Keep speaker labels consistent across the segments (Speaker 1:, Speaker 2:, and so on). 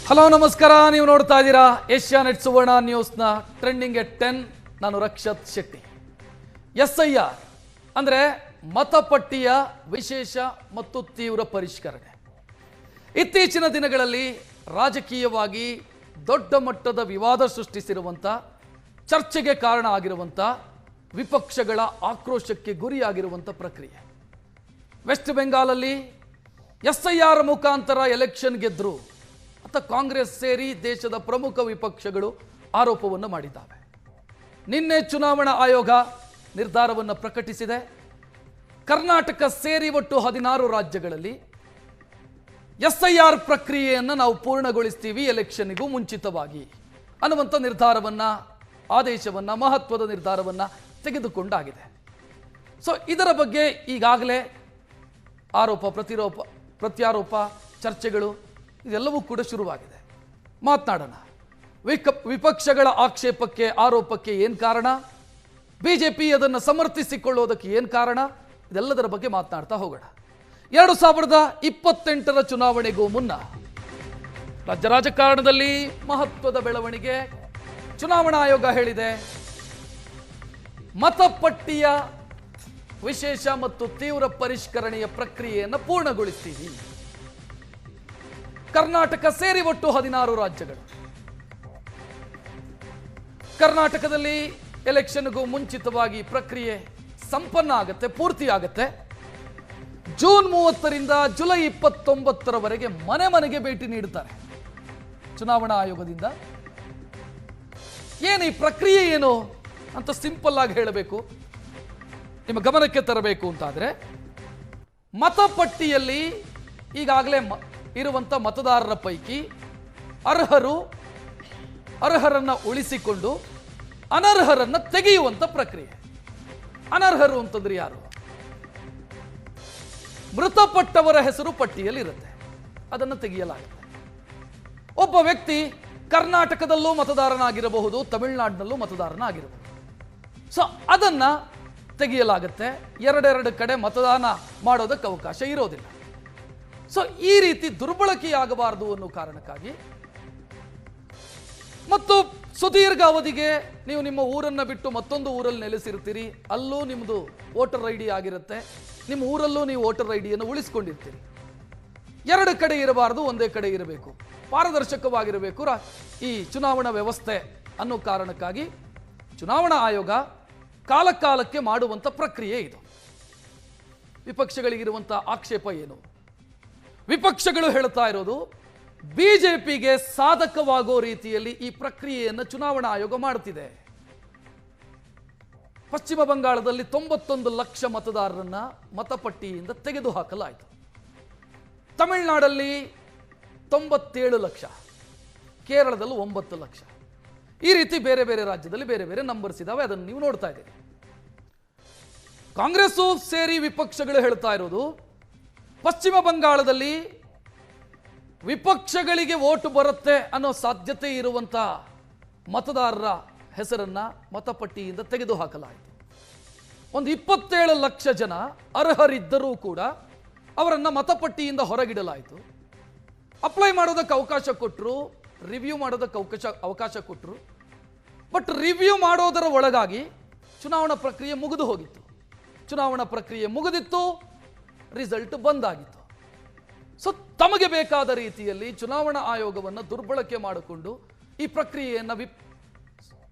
Speaker 1: Hello ನಮಸ್ಕಾರ, ನೀವು ನೋಡ್ತಾ ಇದ್ದೀರಾ ಏಷ್ಯಾನೆಟ್ ಸುವರ್ಣ ನ್ಯೂಸ್ನ ಟ್ರೆಂಡಿಂಗ್ ಎಟ್ 10. ನಾನು ರಕ್ಷತ್ ಶೆಟ್ಟಿ. SIR ಅಂದರೆ ಮತಪಟ್ಟಿಯ ವಿಶೇಷ ಮತ್ತು ತೀವ್ರ ಪರಿಷ್ಕರಣೆ. ಇತ್ತೀಚಿನ ದಿನಗಳಲ್ಲಿ ರಾಜಕೀಯವಾಗಿ ದೊಡ್ಡ ಮಟ್ಟದ ವಿವಾದ ಸೃಷ್ಟಿಸಿರುವಂಥ, ಚರ್ಚೆಗೆ ಕಾರಣ ಆಗಿರುವಂಥ, ವಿಪಕ್ಷಗಳ ಆಕ್ರೋಶಕ್ಕೆ ಗುರಿಯಾಗಿರುವಂಥ ಪ್ರಕ್ರಿಯೆ. ವೆಸ್ಟ್ ಬೆಂಗಾಲಲ್ಲಿ SIR ಮುಖಾಂತರ ಎಲೆಕ್ಷನ್ ಗೆದ್ದರು ಅಂತ ಕಾಂಗ್ರೆಸ್ ಸೇರಿ ದೇಶದ ಪ್ರಮುಖ ವಿಪಕ್ಷಗಳು ಆರೋಪವನ್ನು ಮಾಡಿದ್ದಾವೆ. ನಿನ್ನೆ ಚುನಾವಣಾ ಆಯೋಗ ನಿರ್ಧಾರವನ್ನು ಪ್ರಕಟಿಸಿದೆ. ಕರ್ನಾಟಕ ಸೇರಿ ಒಟ್ಟು 16 ರಾಜ್ಯಗಳಲ್ಲಿ SIR ಪ್ರಕ್ರಿಯೆಯನ್ನು ನಾವು ಪೂರ್ಣಗೊಳಿಸ್ತೀವಿ ಎಲೆಕ್ಷನ್ನಿಗೂ ಮುಂಚಿತವಾಗಿ ಅನ್ನುವಂಥ ನಿರ್ಧಾರವನ್ನು, ಆದೇಶವನ್ನು, ಮಹತ್ವದ ನಿರ್ಧಾರವನ್ನು ತೆಗೆದುಕೊಂಡಾಗಿದೆ. ಸೊ ಇದರ ಬಗ್ಗೆ ಈಗಾಗಲೇ ಆರೋಪ ಪ್ರತ್ಯಾರೋಪ ಚರ್ಚೆಗಳು ಇದೆಲ್ಲವೂ ಕೂಡ ಶುರುವಾಗಿದೆ. ಮಾತನಾಡೋಣ. ವಿಪಕ್ಷಗಳ ಆಕ್ಷೇಪಕ್ಕೆ, ಆರೋಪಕ್ಕೆ ಏನು ಕಾರಣ, BJP ಅದನ್ನು ಸಮರ್ಥಿಸಿಕೊಳ್ಳೋದಕ್ಕೆ ಏನು ಕಾರಣ, ಇದೆಲ್ಲದರ ಬಗ್ಗೆ ಮಾತನಾಡ್ತಾ ಹೋಗೋಣ. 2028ರ ಚುನಾವಣೆಗೂ ಮುನ್ನ ರಾಜ್ಯ ರಾಜಕಾರಣದಲ್ಲಿ ಮಹತ್ವದ ಬೆಳವಣಿಗೆ. ಚುನಾವಣಾ ಆಯೋಗ ಹೇಳಿದೆ, ಮತಪಟ್ಟಿಯ ವಿಶೇಷ ಮತ್ತು ತೀವ್ರ ಪರಿಷ್ಕರಣೆಯ ಪ್ರಕ್ರಿಯೆಯನ್ನು ಪೂರ್ಣಗೊಳಿಸ್ತೀವಿ. ಕರ್ನಾಟಕ ಸೇರಿ ಒಟ್ಟು 16 ರಾಜ್ಯಗಳು. ಕರ್ನಾಟಕದಲ್ಲಿ ಎಲೆಕ್ಷನ್ಗೂ ಮುಂಚಿತವಾಗಿ ಪ್ರಕ್ರಿಯೆ ಸಂಪನ್ನ ಆಗುತ್ತೆ, ಪೂರ್ತಿ ಆಗುತ್ತೆ. ಜೂನ್ 30ರಿಂದ ಜುಲೈ 29ರವರೆಗೆ ಮನೆ ಮನೆಗೆ ಭೇಟಿ ನೀಡುತ್ತಾರೆ ಚುನಾವಣಾ ಆಯೋಗದಿಂದ. ಏನು ಈ ಪ್ರಕ್ರಿಯೆ ಏನು ಅಂತ ಸಿಂಪಲ್ ಆಗಿ ಹೇಳಬೇಕು, ನಿಮ್ಮ ಗಮನಕ್ಕೆ ತರಬೇಕು ಅಂತಾದರೆ, ಮತಪಟ್ಟಿಯಲ್ಲಿ ಈಗಾಗಲೇ ಇರುವಂಥ ಮತದಾರರ ಪೈಕಿ ಅರ್ಹರನ್ನು ಉಳಿಸಿಕೊಂಡು ಅನರ್ಹರನ್ನು ತೆಗೆಯುವಂಥ ಪ್ರಕ್ರಿಯೆ. ಅನರ್ಹರು ಅಂತಂದ್ರೆ ಯಾರು? ಮೃತಪಟ್ಟವರ ಹೆಸರು ಪಟ್ಟಿಯಲ್ಲಿರುತ್ತೆ, ಅದನ್ನು ತೆಗೆಯಲಾಗುತ್ತೆ. ಒಬ್ಬ ವ್ಯಕ್ತಿ ಕರ್ನಾಟಕದಲ್ಲೂ ಮತದಾರನಾಗಿರಬಹುದು, ತಮಿಳುನಾಡಿನಲ್ಲೂ ಮತದಾರನಾಗಿರಬಹುದು. ಸೊ ಅದನ್ನ ತೆಗೆಯಲಾಗುತ್ತೆ. ಎರಡೆರಡು ಕಡೆ ಮತದಾನ ಮಾಡೋದಕ್ಕೆ ಅವಕಾಶ ಇರೋದಿಲ್ಲ. ಸೊ ಈ ರೀತಿ ದುರ್ಬಳಕೆಯಾಗಬಾರದು ಅನ್ನೋ ಕಾರಣಕ್ಕಾಗಿ, ಮತ್ತು ಸುದೀರ್ಘ ಅವಧಿಗೆ ನೀವು ನಿಮ್ಮ ಊರನ್ನು ಬಿಟ್ಟು ಮತ್ತೊಂದು ಊರಲ್ಲಿ ನೆಲೆಸಿರ್ತೀರಿ, ಅಲ್ಲೂ ನಿಮ್ಮದು ವೋಟರ್ ID ಆಗಿರುತ್ತೆ, ನಿಮ್ಮ ಊರಲ್ಲೂ ನೀವು ವೋಟರ್ IDಯನ್ನು ಉಳಿಸ್ಕೊಂಡಿರ್ತೀರಿ. ಎರಡು ಕಡೆ ಇರಬಾರ್ದು, ಒಂದೇ ಕಡೆ ಇರಬೇಕು, ಪಾರದರ್ಶಕವಾಗಿರಬೇಕು ಈ ಚುನಾವಣಾ ವ್ಯವಸ್ಥೆ ಅನ್ನೋ ಕಾರಣಕ್ಕಾಗಿ ಚುನಾವಣಾ ಆಯೋಗ ಕಾಲಕಾಲಕ್ಕೆ ಮಾಡುವಂಥ ಪ್ರಕ್ರಿಯೆ ಇದು. ವಿಪಕ್ಷಗಳಿಗಿರುವಂಥ ಆಕ್ಷೇಪ ಏನು? ವಿಪಕ್ಷಗಳು ಹೇಳ್ತಾ ಇರೋದು, BJPಗೆ ಸಾಧಕವಾಗೋ ರೀತಿಯಲ್ಲಿ ಈ ಪ್ರಕ್ರಿಯೆಯನ್ನು ಚುನಾವಣಾ ಆಯೋಗ ಮಾಡುತ್ತಿದೆ. ಪಶ್ಚಿಮ ಬಂಗಾಳದಲ್ಲಿ 91 ಲಕ್ಷ ಮತದಾರರನ್ನ ಮತಪಟ್ಟಿಯಿಂದ ತೆಗೆದುಹಾಕಲಾಯಿತು. ತಮಿಳುನಾಡಲ್ಲಿ 97 ಲಕ್ಷ, ಕೇರಳದಲ್ಲೂ 9 ಲಕ್ಷ. ಈ ರೀತಿ ಬೇರೆ ಬೇರೆ ರಾಜ್ಯದಲ್ಲಿ ಬೇರೆ ಬೇರೆ ನಂಬರ್ಸ್ ಇದಾವೆ, ಅದನ್ನು ನೀವು ನೋಡ್ತಾ ಇದ್ದೀರಿ. ಕಾಂಗ್ರೆಸ್ಸು ಸೇರಿ ವಿಪಕ್ಷಗಳು ಹೇಳ್ತಾ ಇರೋದು, ಪಶ್ಚಿಮ ಬಂಗಾಳದಲ್ಲಿ ವಿಪಕ್ಷಗಳಿಗೆ ವೋಟ್ ಬರುತ್ತೆ ಅನ್ನೋ ಸಾಧ್ಯತೆ ಇರುವಂಥ ಮತದಾರರ ಹೆಸರನ್ನ ಮತಪಟ್ಟಿಯಿಂದ ತೆಗೆದುಹಾಕಲಾಯಿತು. ಒಂದು 27 ಲಕ್ಷ ಜನ ಅರ್ಹರಿದ್ದರೂ ಕೂಡ ಅವರನ್ನು ಮತಪಟ್ಟಿಯಿಂದ ಹೊರಗಿಡಲಾಯಿತು. ಅಪ್ಲೈ ಮಾಡೋದಕ್ಕೆ ಅವಕಾಶ ಕೊಟ್ಟರು, ರಿವ್ಯೂ ಮಾಡೋದಕ್ಕೆ ಅವಕಾಶ ಕೊಟ್ಟರು. ಬಟ್ ರಿವ್ಯೂ ಮಾಡೋದರ ಒಳಗಾಗಿ ಚುನಾವಣಾ ಪ್ರಕ್ರಿಯೆ ಮುಗಿದು ಹೋಗಿತ್ತು. ಚುನಾವಣಾ ಪ್ರಕ್ರಿಯೆ ಮುಗಿದಿತ್ತು, ರಿಸಲ್ಟ್ ಬಂದಾಗಿತ್ತು. ಸೊ ತಮಗೆ ಬೇಕಾದ ರೀತಿಯಲ್ಲಿ ಚುನಾವಣಾ ಆಯೋಗವನ್ನು ದುರ್ಬಳಕೆ ಮಾಡಿಕೊಂಡು ಈ ಪ್ರಕ್ರಿಯೆಯನ್ನು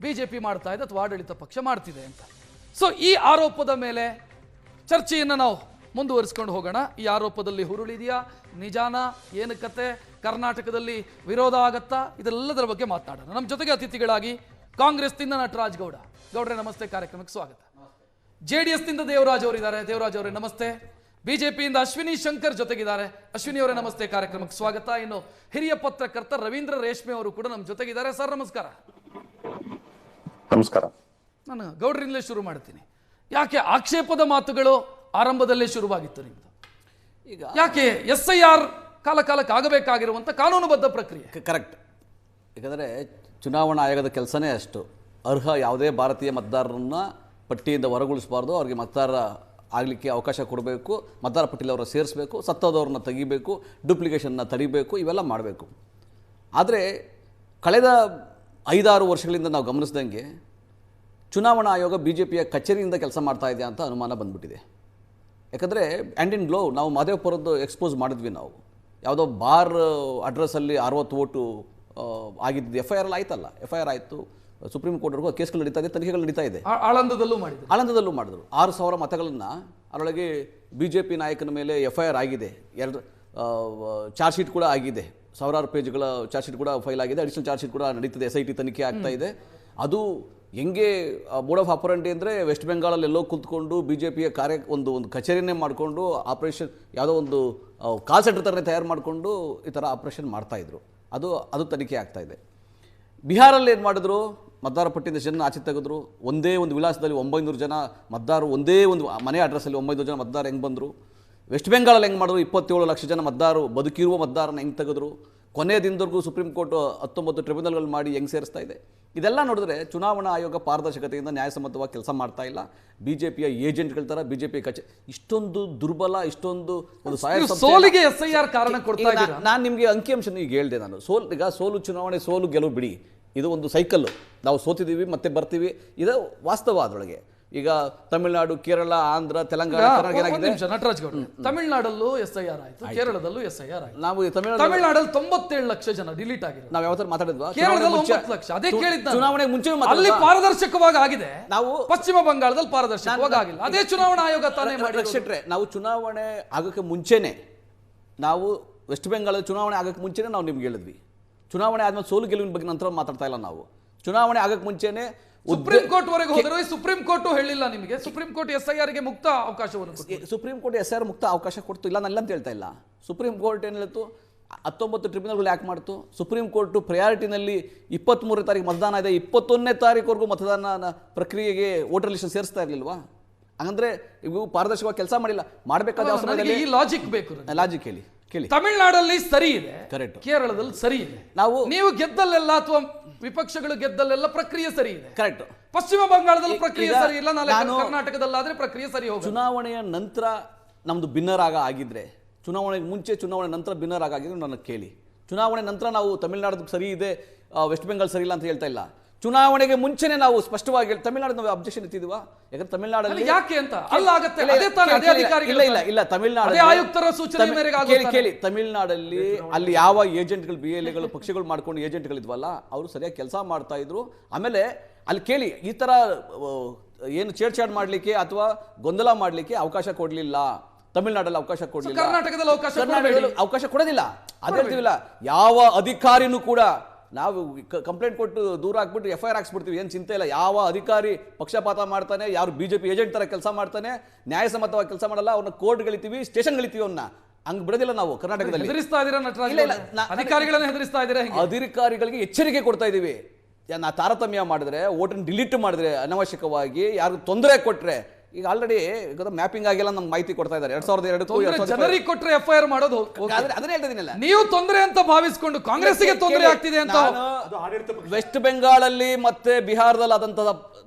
Speaker 1: BJP ಮಾಡ್ತಾ ಇದೆ ಅಥವಾ ಆಡಳಿತ ಪಕ್ಷ ಮಾಡ್ತಿದೆ ಅಂತ. ಸೊ ಈ ಆರೋಪದ ಮೇಲೆ ಚರ್ಚೆಯನ್ನು ನಾವು ಮುಂದುವರಿಸ್ಕೊಂಡು ಹೋಗೋಣ. ಈ ಆರೋಪದಲ್ಲಿ ಹುರುಳಿದೆಯಾ, ನಿಜಾನ, ಏನು ಕತೆ, ಕರ್ನಾಟಕದಲ್ಲಿ ವಿರೋಧ ಆಗತ್ತಾ, ಇದೆಲ್ಲದರ ಬಗ್ಗೆ ಮಾತನಾಡೋಣ. ನಮ್ಮ ಜೊತೆಗೆ ಅತಿಥಿಗಳಾಗಿ ಕಾಂಗ್ರೆಸ್ನಿಂದ ನಟರಾಜ್ ಗೌಡ್ರೆ ನಮಸ್ತೆ, ಕಾರ್ಯಕ್ರಮಕ್ಕೆ ಸ್ವಾಗತ. JDSನಿಂದ ದೇವರಾಜ್ ಅವರಿದ್ದಾರೆ. ದೇವರಾಜ್ ಅವರೇ ನಮಸ್ತೆ. BJPಯಿಂದ ಅಶ್ವಿನಿ ಶಂಕರ್ ಜೊತೆಗಿದ್ದಾರೆ. ಅಶ್ವಿನಿ ಅವರೇ ನಮಸ್ತೆ, ಕಾರ್ಯಕ್ರಮಕ್ಕೆ ಸ್ವಾಗತ. ಇನ್ನು ಹಿರಿಯ ಪತ್ರಕರ್ತ ರವೀಂದ್ರ ರೇಷ್ಮೆ ಅವರು ಕೂಡ ನಮ್ಮ ಜೊತೆಗಿದ್ದಾರೆ. ಸರ್ ನಮಸ್ಕಾರ.
Speaker 2: ನಮಸ್ಕಾರ.
Speaker 1: ನಾನು ಗೌಡ್ರಿಂದಲೇ ಶುರು ಮಾಡ್ತೀನಿ. ಯಾಕೆ ಆಕ್ಷೇಪದ ಮಾತುಗಳು ಆರಂಭದಲ್ಲೇ ಶುರುವಾಗಿತ್ತು ನಿಮ್ಮದು? ಈಗ ಯಾಕೆ SIR ಕಾಲಕ್ಕೆ ಆಗಬೇಕಾಗಿರುವಂಥ ಕಾನೂನುಬದ್ಧ ಪ್ರಕ್ರಿಯೆ?
Speaker 3: ಕರೆಕ್ಟ್. ಯಾಕಂದರೆ ಚುನಾವಣಾ ಆಯೋಗದ ಕೆಲಸನೇ ಅಷ್ಟು. ಅರ್ಹ ಯಾವುದೇ ಭಾರತೀಯ ಮತದಾರರನ್ನ ಪಟ್ಟಿಯಿಂದ ಹೊರಗುಳಿಸಬಾರ್ದು, ಅವ್ರಿಗೆ ಮತದಾರ ಆಗಲಿಕ್ಕೆ ಅವಕಾಶ ಕೊಡಬೇಕು, ಮತದಾರ ಪಟ್ಟಿಯಲ್ಲಿ ಅವರ ಸೇರಿಸಬೇಕು, ಸತ್ತೋದವ್ರನ್ನ ತೆಗಿಬೇಕು, ಡೂಪ್ಲಿಕೇಶನ್ನ ತಡಿಬೇಕು, ಇವೆಲ್ಲ ಮಾಡಬೇಕು. ಆದರೆ ಕಳೆದ 5-6 ವರ್ಷಗಳಿಂದ ನಾವು ಗಮನಿಸಿದಂಗೆ ಚುನಾವಣಾ ಆಯೋಗ BJPಯ ಕಚೇರಿಯಿಂದ ಕೆಲಸ ಮಾಡ್ತಾ ಇದೆ ಅಂತ ಅನುಮಾನ ಬಂದ್ಬಿಟ್ಟಿದೆ. ಯಾಕಂದರೆ ಆ್ಯಂಡ್ ಇನ್ ಗ್ಲೋ ನಾವು ಮಾದೇವಪುರದ್ದು ಎಕ್ಸ್ಪೋಸ್ ಮಾಡಿದ್ವಿ. ನಾವು ಯಾವುದೋ ಬಾರ್ ಅಡ್ರೆಸ್ಸಲ್ಲಿ 60 ವೋಟು ಆಗಿದ್ದು FIR ಆಯ್ತಲ್ಲ, FIR ಆಯಿತು, ಸುಪ್ರೀಂ ಕೋರ್ಟ್ವರೆಗೂ ಕೇಸ್ಗಳು ನಡೀತಾ ಇದೆ, ತನಿಖೆಗಳು ನಡೀತಾ ಇದೆ.
Speaker 1: ಆಳಂದದಲ್ಲೂ
Speaker 3: ಮಾಡಿದ್ರು 6,000 ಮತಗಳನ್ನು ಅದರೊಳಗೆ BJP ನಾಯಕನ ಮೇಲೆ FIR ಆಗಿದೆ, 2 ಚಾರ್ಜ್ ಶೀಟ್ ಕೂಡ ಆಗಿದೆ, ಸಾವಿರಾರು ಪೇಜ್ಗಳ ಚಾರ್ಜ್ ಶೀಟ್ ಕೂಡ ಫೈಲ್ ಆಗಿದೆ, ಅಡಿಷನಲ್ ಚಾರ್ಜ್ ಶೀಟ್ ಕೂಡ ನಡೀತಿದೆ, SIT ತನಿಖೆ ಆಗ್ತಾ ಇದೆ. ಅದು ಹೆಂಗೆ ಮೋಡ್ ಆಫ್ ಆಪರೆಂಟಿ ಅಂದರೆ ವೆಸ್ಟ್ ಬೆಂಗಾಳಲ್ಲಿ ಎಲ್ಲೋ ಕೂತ್ಕೊಂಡು BJPಯ ಒಂದು ಕಚೇರಿನೇ ಮಾಡಿಕೊಂಡು ಆಪರೇಷನ್ ಯಾವುದೋ ಒಂದು ಕಾಲ್ ಸೆಂಟರ್ ಥರನೇ ತಯಾರು ಮಾಡಿಕೊಂಡು ಈ ಥರ ಆಪರೇಷನ್ ಮಾಡ್ತಾಯಿದ್ರು. ಅದು ತನಿಖೆ ಆಗ್ತಾ ಇದೆ. ಬಿಹಾರಲ್ಲಿ ಏನು ಮಾಡಿದ್ರು, ಮತದಾರ ಪಟ್ಟಿಯಿಂದ ಜನ ಆಚೆ ತೆಗೆದ್ರು. ಒಂದೇ ಒಂದು ವಿಳಾಸದಲ್ಲಿ 900 ಜನ ಮತದಾರರು, ಒಂದೇ ಒಂದು ಮನೆ ಅಡ್ರೆಸ್ಸಲ್ಲಿ 900 ಜನ ಮತದಾರ ಹೆಂಗೆ ಬಂದರು. ವೆಸ್ಟ್ ಬೆಂಗಾಳಲ್ಲಿ ಹೆಂಗೆ ಮಾಡಿದ್ರು, 27 ಲಕ್ಷ ಜನ ಮತದಾರರು ಬದುಕಿರುವ ಮತದಾರನ ಹೆಂಗೆ ತೆಗೆದ್ರು. ಕೊನೆಯ ದಿನದವರೆಗೂ ಸುಪ್ರೀಂ ಕೋರ್ಟ್ 19 ಟ್ರಿಬ್ಯುನಲ್ಗಳು ಮಾಡಿ ಹೆಂಗೆ ಸೇರಿಸ್ತಾ ಇದೆ. ಇದೆಲ್ಲ ನೋಡಿದ್ರೆ ಚುನಾವಣಾ ಆಯೋಗ ಪಾರದರ್ಶಕತೆಯಿಂದ ನ್ಯಾಯಸಮ್ಮತವಾಗಿ ಕೆಲಸ ಮಾಡ್ತಾ ಇಲ್ಲ. BJPಯ ಏಜೆಂಟ್ಗಳ ಥರ BJP ಇಷ್ಟೊಂದು ದುರ್ಬಲ, ಇಷ್ಟೊಂದು ಒಂದು
Speaker 1: ಸೋಲಿಗೆ SIR ಕಾರಣ ಕೊಡ್ತಾ ಇದ್ದೀರಾ.
Speaker 3: ನಾನು ನಿಮಗೆ ಅಂಕಿಅಂಶ ಈಗ ಹೇಳಿದೆ. ನಾನು ಸೋಲು ಚುನಾವಣೆ, ಸೋಲು ಗೆಲುವು ಬಿಡಿ, ಇದು ಒಂದು ಸೈಕಲ್ಲು. ನಾವು ಸೋತಿದ್ದೀವಿ ಮತ್ತೆ ಬರ್ತೀವಿ, ಇದು ವಾಸ್ತವ. ಅದರೊಳಗೆ ಈಗ ತಮಿಳುನಾಡು, ಕೇರಳ, ಆಂಧ್ರ, ತೆಲಂಗಾಣ, ಕರ್ನಾಟಕ ಏನಾಗಿದೆ.
Speaker 1: ನಟರಾಜ್ ಗೌಡ, ತಮಿಳುನಾಡಲ್ಲೂ SIR ಆಯಿತು, ಕೇರಳದಲ್ಲೂ SIR ಆಯಿತು.
Speaker 3: ನಾವು
Speaker 1: ತಮಿಳುನಾಡಲ್ಲಿ 97 ಲಕ್ಷ ಜನ ಡಿಲೀಟ್ ಆಗಿರೋದು.
Speaker 3: ನಾವು ಯಾವತ್ತಾರು ಮಾತಾಡಿದ್ವಾ?
Speaker 1: ಕೇರಳದಲ್ಲಿ 9 ಲಕ್ಷ. ಅದೇ ಕೇಳಿದ್ದ.
Speaker 3: ಚುನಾವಣೆ ಮುಂಚೆ
Speaker 1: ಅಲ್ಲಿ ಪಾರದರ್ಶಕವಾಗಿ ಆಗಿದೆ,
Speaker 3: ನಾವು
Speaker 1: ಪಶ್ಚಿಮ ಬಂಗಾಳದಲ್ಲಿ ಪಾರದರ್ಶಕವಾಗಿ ಆಗಿಲ್ಲ. ಅದೇ ಚುನಾವಣಾ ಆಯೋಗ ತಾನೇ
Speaker 3: ಮಾಡಿ. ನಾವು ಚುನಾವಣೆ ಆಗೋಕ್ಕೆ ಮುಂಚೆನೆ, ನಾವು ವೆಸ್ಟ್ ಬೆಂಗಾಳದ ಚುನಾವಣೆ ಆಗೋಕ್ಕೆ ಮುಂಚೆನೆ ನಾವು ನಿಮ್ಗೆ ಹೇಳಿದ್ವಿ. ಚುನಾವಣೆ ಆದ್ಮೇಲೆ ಸೋಲು ಗೆಲುವಿನ ಬಗ್ಗೆ ನಂತರ ಮಾತಾಡ್ತಾ ಇಲ್ಲ. ನಾವು ಚುನಾವಣೆ ಆಗೋಕ್ಕೆ ಮುಂಚೆನೆ
Speaker 1: ಸುಪ್ರೀಂ ಕೋರ್ಟ್ ವರೆಗೆ ಹೋದರೂ ಸುಪ್ರೀಂ ಕೋರ್ಟ್ ಹೇಳಿಲ್ಲ ನಿಮಗೆ. ಸುಪ್ರೀಂ ಕೋರ್ಟ್ SIR ಗೆ ಮುಕ್ತ ಅವಕಾಶವನ್ನು ಕೊಟ್ಟಿದೆ.
Speaker 3: ಸುಪ್ರೀಂ ಕೋರ್ಟ್ SIR ಮುಕ್ತ ಅವಕಾಶ ಕೊಡ್ತು, ಇಲ್ಲ ನಾನು ಅಂತ ಹೇಳ್ತಾ ಇಲ್ಲ. ಸುಪ್ರೀಂ ಕೋರ್ಟ್ ಏನು ಹೇಳ್ತು, 19 ಟ್ರಿಬ್ಯುನಲ್ಗಳು ಯಾಕೆ ಮಾಡ್ತು. ಸುಪ್ರೀಂ ಕೋರ್ಟು ಪ್ರಯಾರಿಟಿನಲ್ಲಿ 23ನೇ ತಾರೀಕು ಮತದಾನ ಇದೆ, 21ನೇ ತಾರೀಕುವರೆಗೂ ಮತದಾನ ಪ್ರಕ್ರಿಯೆಗೆ ವೋಟರ್ ಲಿಸ್ಟ್ ಸೇರಿಸ್ತಾ ಇರಲಿಲ್ವಾ? ಹಂಗಂದ್ರೆ ಇವು ಪಾರದರ್ಶಕವಾಗಿ ಕೆಲಸ ಮಾಡಿಲ್ಲ. ಮಾಡಬೇಕಾದ ಸಮಯದಲ್ಲಿ
Speaker 1: ಈ ಲಾಜಿಕ್ ಬೇಕು.
Speaker 3: ಲಾಜಿಕ್ ಕೇಳಿ.
Speaker 1: ತಮಿಳುನಾಡಲ್ಲಿ ಸರಿ ಇದೆ,
Speaker 3: ಕರೆಕ್ಟ್.
Speaker 1: ಕೇರಳದಲ್ಲಿ ಸರಿ ಇದೆ. ನೀವು ಗೆದ್ದಲ್ಲೆಲ್ಲ ಅಥವಾ ವಿಪಕ್ಷಗಳು ಗೆದ್ದಲ್ಲೆಲ್ಲ ಪ್ರಕ್ರಿಯೆ ಸರಿ ಇದೆ,
Speaker 3: ಕರೆಕ್ಟ್.
Speaker 1: ಪಶ್ಚಿಮ ಬಂಗಾಳದಲ್ಲಿ ಪ್ರಕ್ರಿಯೆ ಸರಿ ಇಲ್ಲ, ಕರ್ನಾಟಕದಲ್ಲಾದ್ರೆ ಪ್ರಕ್ರಿಯೆ ಸರಿ ಹೋಗುತ್ತೆ.
Speaker 3: ಚುನಾವಣೆಯ ನಂತರ ನಮ್ದು ಭಿನ್ನರ್ ಆಗಿದ್ರೆ, ಚುನಾವಣೆಗೆ ಮುಂಚೆ ಚುನಾವಣೆ ನಂತರ ಭಿನ್ನರ್ ಆಗಿದ್ರೆ ನನಗೆ ಕೇಳಿ. ಚುನಾವಣೆ ನಂತರ ನಾವು ತಮಿಳುನಾಡು ಸರಿ ಇದೆ, ವೆಸ್ಟ್ ಬೆಂಗಾಲ್ ಸರಿ ಇಲ್ಲ ಅಂತ ಹೇಳ್ತಾ ಇಲ್ಲ. ಚುನಾವಣೆಗೆ ಮುಂಚೆನೆ ನಾವು ಸ್ಪಷ್ಟವಾಗಿ ತಮಿಳುನಾಡು ನಾವು ಅಬ್ಜೆಕ್ಷನ್ ಇತ್ತಿದ್ವಾ? ಯಾಕಂದ್ರೆ ತಮಿಳುನಾಡಲ್ಲಿ
Speaker 1: ಯಾಕೆ ಅಂತ ಅಲ್ಲಾಗತ್ತೆ. ಇಲ್ಲ
Speaker 3: ತಮಿಳುನಾಡು
Speaker 1: ಆಯುಕ್ತರ ಸೂಚನೆ ಮೇರೆಗೆ
Speaker 3: ಕೇಳಿ, ತಮಿಳುನಾಡಲ್ಲಿ ಅಲ್ಲಿ ಯಾವ ಏಜೆಂಟ್ಗಳು BLAಗಳು ಪಕ್ಷಗಳು ಮಾಡ್ಕೊಂಡು ಏಜೆಂಟ್ಗಳಿದ್ವಲ್ಲ, ಅವರು ಸರಿಯಾಗಿ ಕೆಲಸ ಮಾಡ್ತಾ ಇದ್ರು. ಆಮೇಲೆ ಅಲ್ಲಿ ಕೇಳಿ, ಈ ತರ ಏನು ಛೇಡ್ಛಾಡ್ ಮಾಡ್ಲಿಕ್ಕೆ ಅಥವಾ ಗೊಂದಲ ಮಾಡ್ಲಿಕ್ಕೆ ಅವಕಾಶ ಕೊಡ್ಲಿಲ್ಲ. ತಮಿಳುನಾಡಲ್ಲಿ ಅವಕಾಶ ಕೊಡ್ಲಿಲ್ಲ, ಕರ್ನಾಟಕದಲ್ಲಿ ಅವಕಾಶ ಕೊಡೋದಿಲ್ಲ. ಅದೇ ಹೇಳ್ತೀವಿಲ್ಲ, ಯಾವ ಅಧಿಕಾರಿನೂ ಕೂಡ ನಾವು ಕಂಪ್ಲೇಂಟ್ ಕೊಟ್ಟು ದೂರ ಹಾಕ್ಬಿಟ್ಟು FIR ಹಾಕ್ಸ್ಬಿಡ್ತೀವಿ, ಏನು ಚಿಂತೆ ಇಲ್ಲ. ಯಾವ ಅಧಿಕಾರಿ ಪಕ್ಷಪಾತ ಮಾಡ್ತಾನೆ, ಯಾರು BJP ಏಜೆಂಟ್ ತರ ಕೆಲಸ ಮಾಡ್ತಾನೆ, ನ್ಯಾಯಸಮ್ಮತವಾಗಿ ಕೆಲಸ ಮಾಡಲ್ಲ, ಅವ್ರನ್ನ ಕೋರ್ಟ್ ಗಳಿತೀವಿ, ಸ್ಟೇಷನ್ ಗಳಿತೀವಿ. ಅವ್ರನ್ನ ಹಂಗ್ ಬಿಡೋದಿಲ್ಲ ನಾವು ಕರ್ನಾಟಕದಲ್ಲಿ.
Speaker 1: ಅಧಿಕಾರಿಗಳನ್ನ ಹೆದರಿಸ್ತಾ ಇದ್ದೀರಾ?
Speaker 3: ಅಧಿಕಾರಿಗಳಿಗೆ ಎಚ್ಚರಿಕೆ ಕೊಡ್ತಾ ಇದೀವಿ. ನಾ ತಾರತಮ್ಯ ಮಾಡಿದ್ರೆ, ವೋಟನ್ನು ಡಿಲೀಟ್ ಮಾಡಿದ್ರೆ, ಅನಾವಶ್ಯಕವಾಗಿ ಯಾರು ತೊಂದರೆ ಕೊಟ್ರೆ, ಈಗ ಆಲ್ರೆಡಿ ಮ್ಯಾಪಿಂಗ್ ಆಗಿಲ್ಲ ನಮ್ಗೆ ಮಾಹಿತಿ ಕೊಡ್ತಾ ಇದ್ದಾರೆ. 2002
Speaker 1: ಜನರಿಗೆ ಕೊಟ್ಟರೆ FIR ಮಾಡೋದು.
Speaker 3: ಅದನ್ನ ಹೇಳ್ತಿದ್ದೀನಲ್ಲ,
Speaker 1: ನೀವು ತೊಂದರೆ ಅಂತ ಭಾವಿಸ್ಕೊಂಡು ಕಾಂಗ್ರೆಸ್ಗೆ ತೊಂದರೆ ಆಗ್ತಿದೆ ಅಂತ.
Speaker 3: ವೆಸ್ಟ್ ಬೆಂಗಾಳಲ್ಲಿ ಮತ್ತೆ ಬಿಹಾರದಲ್ಲಿ ಆದಂತಹ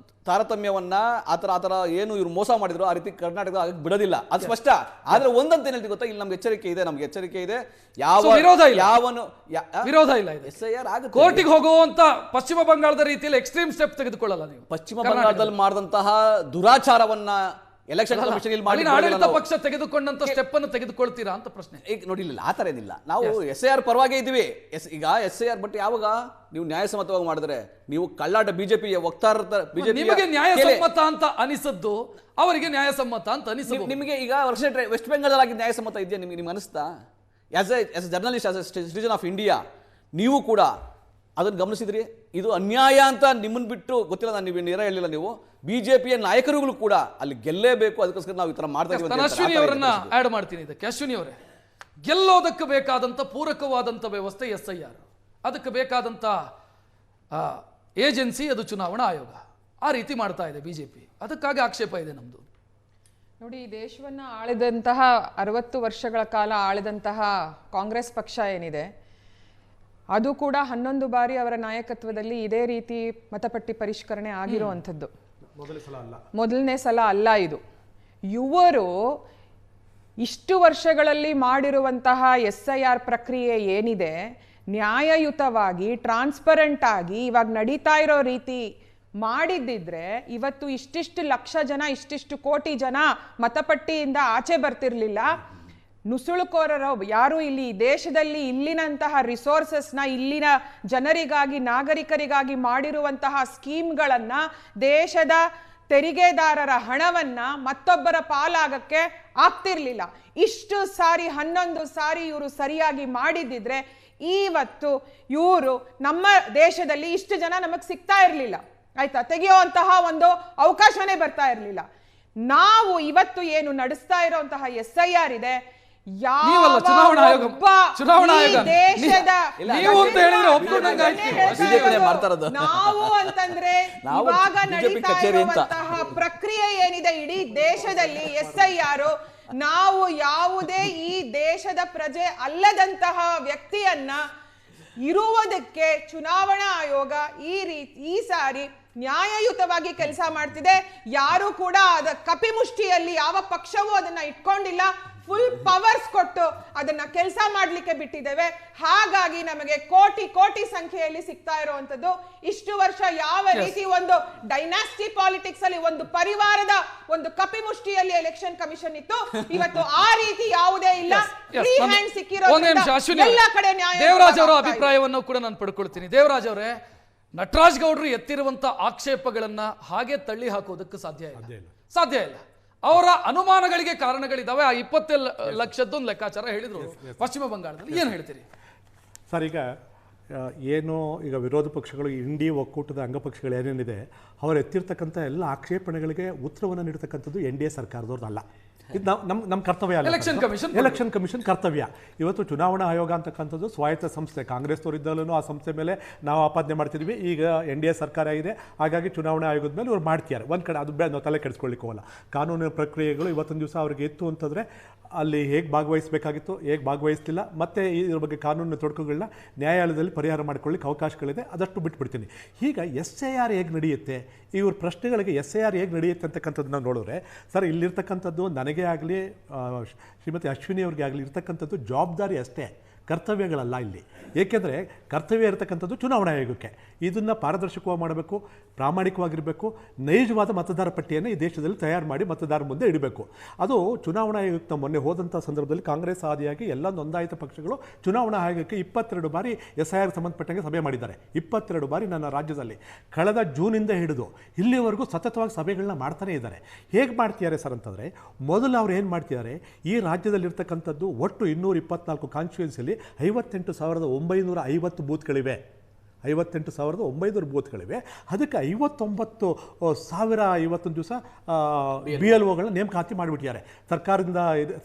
Speaker 3: ತಾರತಮ್ಯವನ್ನ ಆತರ ಏನು ಇವ್ರು ಮೋಸ ಮಾಡಿದ್ರು, ಆ ರೀತಿ ಕರ್ನಾಟಕ ಆಗಕ್ಕೆ ಬಿಡೋದಿಲ್ಲ, ಅದು ಸ್ಪಷ್ಟ. ಆದ್ರೆ ಒಂದಂತ ಏನ್ ಹೇಳ್ತೀವಿ ಗೊತ್ತಾ, ಇಲ್ಲಿ ನಮ್ಗೆ ಎಚ್ಚರಿಕೆ ಇದೆ. ಯಾವ
Speaker 1: ವಿರೋಧ ಇಲ್ಲ.
Speaker 3: SIR ಆಗುತ್ತೆ.
Speaker 1: ಕೋರ್ಟಿಗೆ ಹೋಗುವಂತ ಪಶ್ಚಿಮ ಬಂಗಾಳದ ರೀತಿಯಲ್ಲಿ ಎಕ್ಸ್ಟ್ರೀಮ್ ಸ್ಟೆಪ್ ತೆಗೆದುಕೊಳ್ಳಲ್ಲ ನೀವು.
Speaker 3: ಪಶ್ಚಿಮ ಬಂಗಾಳದಲ್ಲಿ ಮಾಡಿದಂತಹ ದುರಾಚಾರವನ್ನ ಎಲೆಕ್ಷನ್ ಕಮಿಷನ್ ಇಲ್ಲಿ ಮಾಡಿ
Speaker 1: ಆಡಳಿತ ಪಕ್ಷ ತೆಗೆದುಕೊಂಡಂತ ಸ್ಟೆಪ್ ಅನ್ನು ತೆಗೆದುಕೊಳ್ತೀರಾ ಅಂತ ಪ್ರಶ್ನೆ.
Speaker 3: ಈಗ ನೋಡಿಲ್ಲ, ಆ ತರ ಏನಿಲ್ಲ. ನಾವು SIR ಪರವಾಗಿ ಇದ್ದೀವಿ. ಈಗ SIR ಬಟ್ ಯಾವಾಗ ನೀವು ನ್ಯಾಯಸಮ್ಮತವಾಗಿ ಮಾಡಿದ್ರೆ, ನೀವು ಕಳ್ಳಾಟ BJP ವಕ್ತಾರರ
Speaker 1: ನಿಮಗೆ ನ್ಯಾಯಸಮ್ಮತ ಅಂತ ಅನಿಸದ್ದು, ಅವರಿಗೆ ನ್ಯಾಯಸಮ್ಮತ ಅಂತ ಅನಿಸಬಹುದು.
Speaker 3: ನಿಮಗೆ ಈಗ ವೆಸ್ಟ್ ಬೆಂಗಾಳಲ್ಲಿ ನ್ಯಾಯಸಮ್ಮತ ಇದೆಯಾ ನಿಮ್ಗೆ ಅನಿಸ್ತಾ? As A journalist, as A citizen of India, ನೀವು ಕೂಡ ಅದನ್ನು ಗಮನಿಸಿದ್ರಿ. ಇದು ಅನ್ಯಾಯ ಅಂತ ನಿಮ್ಮನ್ನು ಬಿಟ್ಟು ಗೊತ್ತಿಲ್ಲ, ನಾನು ನೀವು ನೇರ ಹೇಳಿಲ್ಲ. ನೀವು BJPಯ ನಾಯಕರುಗಳು ಕೂಡ ಅಲ್ಲಿ ಗೆಲ್ಲೇಬೇಕು, ಅದಕ್ಕೋಸ್ಕರ ನಾವು ಈ ತರ ಮಾಡ್ತಾ ಇದ್ದೀವಿ.
Speaker 1: ಅಶ್ವಿನಿ ಅವರನ್ನ ಆಡ್ ಮಾಡ್ತೀನಿ ಇದಕ್ಕೆ. ಅಶ್ವಿನಿ ಅವರೇ, ಗೆಲ್ಲೋದಕ್ಕೆ ಬೇಕಾದಂತ ಪೂರಕವಾದಂತ ವ್ಯವಸ್ಥೆ SIR, ಅದಕ್ಕೆ ಬೇಕಾದಂತ ಏಜೆನ್ಸಿ ಅದು ಚುನಾವಣಾ ಆಯೋಗ. ಆ ರೀತಿ ಮಾಡ್ತಾ ಇದೆ BJP, ಅದಕ್ಕಾಗಿ ಆಕ್ಷೇಪ ಇದೆ ನಮ್ದು.
Speaker 2: ನೋಡಿ, ಈ ದೇಶವನ್ನು ಆಳಿದಂತಹ 60 ವರ್ಷಗಳ ಕಾಲ ಆಳಿದಂತಹ ಕಾಂಗ್ರೆಸ್ ಪಕ್ಷ ಏನಿದೆ, ಅದು ಕೂಡ 11 ಬಾರಿ ಅವರ ನಾಯಕತ್ವದಲ್ಲಿ ಇದೇ ರೀತಿ ಮತಪಟ್ಟಿ ಪರಿಷ್ಕರಣೆ ಆಗಿರುವಂಥದ್ದು ಮೊದಲನೇ ಸಲ ಅಲ್ಲ ಇದು. ಇವರು ಇಷ್ಟು ವರ್ಷಗಳಲ್ಲಿ ಮಾಡಿರುವಂತಹ SIR ಪ್ರಕ್ರಿಯೆ ಏನಿದೆ, ನ್ಯಾಯಯುತವಾಗಿ ಟ್ರಾನ್ಸ್ಪರೆಂಟ್ ಆಗಿ ಇವಾಗ ನಡೀತಾ ಇರೋ ರೀತಿ ಮಾಡಿದ್ದಿದ್ರೆ ಇವತ್ತು ಇಷ್ಟಿಷ್ಟು ಲಕ್ಷ ಜನ, ಇಷ್ಟಿಷ್ಟು ಕೋಟಿ ಜನ ಮತಪಟ್ಟಿಯಿಂದ ಆಚೆ ಬರ್ತಿರ್ಲಿಲ್ಲ. ನುಸುಳುಕೋರರು ಯಾರು ಇಲ್ಲಿ ದೇಶದಲ್ಲಿ ಇಲ್ಲಿನಂತಹ ರಿಸೋರ್ಸಸ್ನ ಇಲ್ಲಿನ ಜನರಿಗಾಗಿ, ನಾಗರಿಕರಿಗಾಗಿ ಮಾಡಿರುವಂತಹ ಸ್ಕೀಮ್ಗಳನ್ನ, ದೇಶದ ತೆರಿಗೆದಾರರ ಹಣವನ್ನ ಮತ್ತೊಬ್ಬರ ಪಾಲಾಗಕ್ಕೆ ಆಗ್ತಿರ್ಲಿಲ್ಲ. ಇಷ್ಟು ಸಾರಿ 11 ಸಾರಿ ಇವರು ಸರಿಯಾಗಿ ಮಾಡಿದ್ದಿದ್ರೆ ಇವತ್ತು ಇವರು ನಮ್ಮ ದೇಶದಲ್ಲಿ ಇಷ್ಟು ಜನ ನಮಗ್ ಸಿಗ್ತಾ ಇರ್ಲಿಲ್ಲ, ಆಯ್ತಾ, ತೆಗೆಯುವಂತಹ ಒಂದು ಅವಕಾಶನೇ ಬರ್ತಾ ಇರ್ಲಿಲ್ಲ. ನಾವು ಇವತ್ತು ಏನು ನಡೆಸ್ತಾ ಇರುವಂತಹ SIR ಇದೆ,
Speaker 1: ಚುನಾವಣಾ ಆಯೋಗ
Speaker 2: ನಾವು ಅಂತಂದ್ರೆ ಇವಾಗ ನಡೀತಾ ಇರುವಂತಹ ಪ್ರಕ್ರಿಯೆ ಏನಿದೆ ಇಡೀ ದೇಶದಲ್ಲಿ SIR, ನಾವು ಯಾವುದೇ ಈ ದೇಶದ ಪ್ರಜೆ ಅಲ್ಲದಂತಹ ವ್ಯಕ್ತಿಯನ್ನ ಇರುವುದಕ್ಕೆ ಚುನಾವಣಾ ಆಯೋಗ ಈ ಸಾರಿ ನ್ಯಾಯಯುತವಾಗಿ ಕೆಲಸ ಮಾಡ್ತಿದೆ. ಯಾರು ಕೂಡ ಅದ ಕಪಿಮುಷ್ಟಿಯಲ್ಲಿ ಯಾವ ಪಕ್ಷವೂ ಅದನ್ನ ಇಟ್ಕೊಂಡಿಲ್ಲ. ಫುಲ್ ಪವರ್ಸ್ ಕೊಟ್ಟು ಅದನ್ನ ಕೆಲಸ ಮಾಡ್ಲಿಕ್ಕೆ ಬಿಟ್ಟಿದ್ದೇವೆ. ಹಾಗಾಗಿ ನಮಗೆ ಕೋಟಿ ಕೋಟಿ ಸಂಖ್ಯೆಯಲ್ಲಿ ಸಿಗ್ತಾ ಇರುವಂತದ್ದು. ಇಷ್ಟು ವರ್ಷ ಯಾವ ರೀತಿ ಒಂದು ಡೈನಾಸ್ಟಿ ಪಾಲಿಟಿಕ್ಸ್ ಅಲ್ಲಿ ಒಂದು ಪರಿವಾರದ ಒಂದು ಕಪಿಮುಷ್ಟಿಯಲ್ಲಿ ಎಲೆಕ್ಷನ್ ಕಮಿಷನ್ ಇತ್ತು, ಇವತ್ತು ಆ ರೀತಿ ಯಾವುದೇ ಇಲ್ಲ. ಫ್ರೀ ಹ್ಯಾಂಡ್ ಸಿಕ್ಕಿರೋ ಎಲ್ಲ ಕಡೆ ನ್ಯಾಯ.
Speaker 1: ದೇವರಾಜ್ ಅವರ ಅಭಿಪ್ರಾಯವನ್ನು ಕೂಡ ನಾನು ಪಡ್ಕೊಳ್ತೀನಿ. ದೇವರಾಜ್ ಅವರೇ, ನಟರಾಜ್ ಗೌಡ್ರು ಎತ್ತಿರುವಂತ ಆಕ್ಷೇಪಗಳನ್ನ ಹಾಗೆ ತಳ್ಳಿ ಹಾಕೋದಕ್ಕೆ ಸಾಧ್ಯ ಇಲ್ಲ. ಅವರ ಅನುಮಾನಗಳಿಗೆ ಕಾರಣಗಳಿದ್ದಾವೆ. ಆ 20 ಲಕ್ಷದ್ದೊಂದು ಲೆಕ್ಕಾಚಾರ ಹೇಳಿದ್ರು ಪಶ್ಚಿಮ ಬಂಗಾಳದಲ್ಲಿ. ಏನು ಹೇಳ್ತೀರಿ
Speaker 4: ಸರ್? ಈಗ ವಿರೋಧ ಪಕ್ಷಗಳು, ಇಂಡಿ ಒಕ್ಕೂಟದ ಅಂಗಪಕ್ಷಗಳು ಏನೇನಿದೆ, ಅವರು ಎತ್ತಿರ್ತಕ್ಕಂಥ ಎಲ್ಲ ಆಕ್ಷೇಪಣೆಗಳಿಗೆ ಉತ್ತರವನ್ನು ನೀಡತಕ್ಕಂಥದ್ದು NDA ಸರ್ಕಾರದವ್ರದ್ದಲ್ಲ. ಇದು ನಮ್ಮ ಕರ್ತವ್ಯ ಅಲ್ಲ. ಎಲೆಕ್ಷನ್ ಕಮಿಷನ್ ಕರ್ತವ್ಯ. ಇವತ್ತು ಚುನಾವಣಾ ಆಯೋಗ ಅಂತಕ್ಕಂಥದ್ದು ಸ್ವಾಯತ್ತ ಸಂಸ್ಥೆ. ಕಾಂಗ್ರೆಸ್ನವರಿದ್ದಲ್ಲೂ ಆ ಸಂಸ್ಥೆ ಮೇಲೆ ನಾವು ಆಪಾದನೆ ಮಾಡ್ತಿದ್ವಿ. ಈಗ NDA ಸರ್ಕಾರ ಇದೆ, ಹಾಗಾಗಿ ಚುನಾವಣಾ ಆಯೋಗದ ಮೇಲೆ ಇವ್ರು ಮಾಡ್ತಿದ್ದಾರೆ. ಒಂದು ಕಡೆ ಅದು ನಾವು ತಲೆ ಕೆಡಿಸ್ಕೊಳ್ಳಿಕ್ಕೆ ಹೋಗಲ್ಲ. ಕಾನೂನಿನ ಪ್ರಕ್ರಿಯೆಗಳು ಇವತ್ತೊಂದು ದಿವಸ ಅವ್ರಿಗೆ ಇತ್ತು ಅಂತಂದರೆ ಅಲ್ಲಿ ಹೇಗೆ ಭಾಗವಹಿಸಬೇಕಾಗಿತ್ತು, ಹೇಗೆ ಭಾಗವಹಿಸ್ತಿಲ್ಲ, ಮತ್ತು ಇದ್ರ ಬಗ್ಗೆ ಕಾನೂನಿನ ತೊಡಕುಗಳನ್ನ ನ್ಯಾಯಾಲಯದಲ್ಲಿ ಪರಿಹಾರ ಮಾಡಿಕೊಳ್ಳಿಕ್ಕೆ ಅವಕಾಶಗಳಿದೆ. ಅದಷ್ಟು ಬಿಟ್ಬಿಡ್ತೀನಿ. ಈಗ SIR ಹೇಗೆ ನಡೆಯುತ್ತೆ, ಇವ್ರ ಪ್ರಶ್ನೆಗಳಿಗೆ SIR ಹೇಗೆ ನಡೆಯುತ್ತೆ ಅಂತಕ್ಕಂಥದ್ದನ್ನ ನೋಡಿದ್ರೆ, ಸರ್ ಇಲ್ಲಿರ್ತಕ್ಕಂಥದ್ದು ನನಗೆ ಆಗಲಿ ಶ್ರೀಮತಿ ಅಶ್ವಿನಿ ಅವ್ರಿಗೆ ಆಗಲಿ ಇರ್ತಕ್ಕಂಥದ್ದು ಜವಾಬ್ದಾರಿ ಅಷ್ಟೇ, ಕರ್ತವ್ಯಗಳಲ್ಲ ಇಲ್ಲಿ. ಏಕೆಂದರೆ ಕರ್ತವ್ಯ ಇರತಕ್ಕಂಥದ್ದು ಚುನಾವಣಾ ಆಯೋಗಕ್ಕೆ. ಇದನ್ನು ಪಾರದರ್ಶಕವಾಗಿ ಮಾಡಬೇಕು, ಪ್ರಾಮಾಣಿಕವಾಗಿರಬೇಕು, ನೈಜವಾದ ಮತದಾರ ಪಟ್ಟಿಯನ್ನು ಈ ದೇಶದಲ್ಲಿ ತಯಾರು ಮಾಡಿ ಮತದಾರರ ಮುಂದೆ ಇಡಬೇಕು. ಅದು ಚುನಾವಣಾ ಆಯೋಗಕ್ಕೆ ಮೊನ್ನೆ ಹೋದಂಥ ಸಂದರ್ಭದಲ್ಲಿ ಕಾಂಗ್ರೆಸ್ ಆದಿಯಾಗಿ ಎಲ್ಲ ನೋಂದಾಯಿತ ಪಕ್ಷಗಳು ಚುನಾವಣಾ ಆಯೋಗಕ್ಕೆ 22 ಬಾರಿ SIR ಸಂಬಂಧಪಟ್ಟಂಗೆ ಸಭೆ ಮಾಡಿದ್ದಾರೆ. 22 ಬಾರಿ ನನ್ನ ರಾಜ್ಯದಲ್ಲಿ ಕಳೆದ ಜೂನಿಂದ ಹಿಡಿದು ಇಲ್ಲಿವರೆಗೂ ಸತತವಾಗಿ ಸಭೆಗಳನ್ನ ಮಾಡ್ತಾನೇ ಇದ್ದಾರೆ. ಹೇಗೆ ಮಾಡ್ತಿದ್ದಾರೆ ಸರ್ ಅಂತಂದರೆ, ಮೊದಲು ಅವ್ರು ಏನು ಮಾಡ್ತಿದ್ದಾರೆ, ಈ ರಾಜ್ಯದಲ್ಲಿರ್ತಕ್ಕಂಥದ್ದು ಒಟ್ಟು 224 ಕಾನ್ಸ್ಟಿಟ್ಯೂನ್ಸಿಯಲ್ಲಿ 58,950 ಬೂತ್ಗಳಿವೆ. 58,900 ಬೂತ್ಗಳಿವೆ. ಅದಕ್ಕೆ 59,000 ಇವತ್ತೊಂದು ದಿವಸ BLOಗಳನ್ನ ನೇಮಕಾತಿ ಮಾಡಿಬಿಟ್ಟಿದ್ದಾರೆ.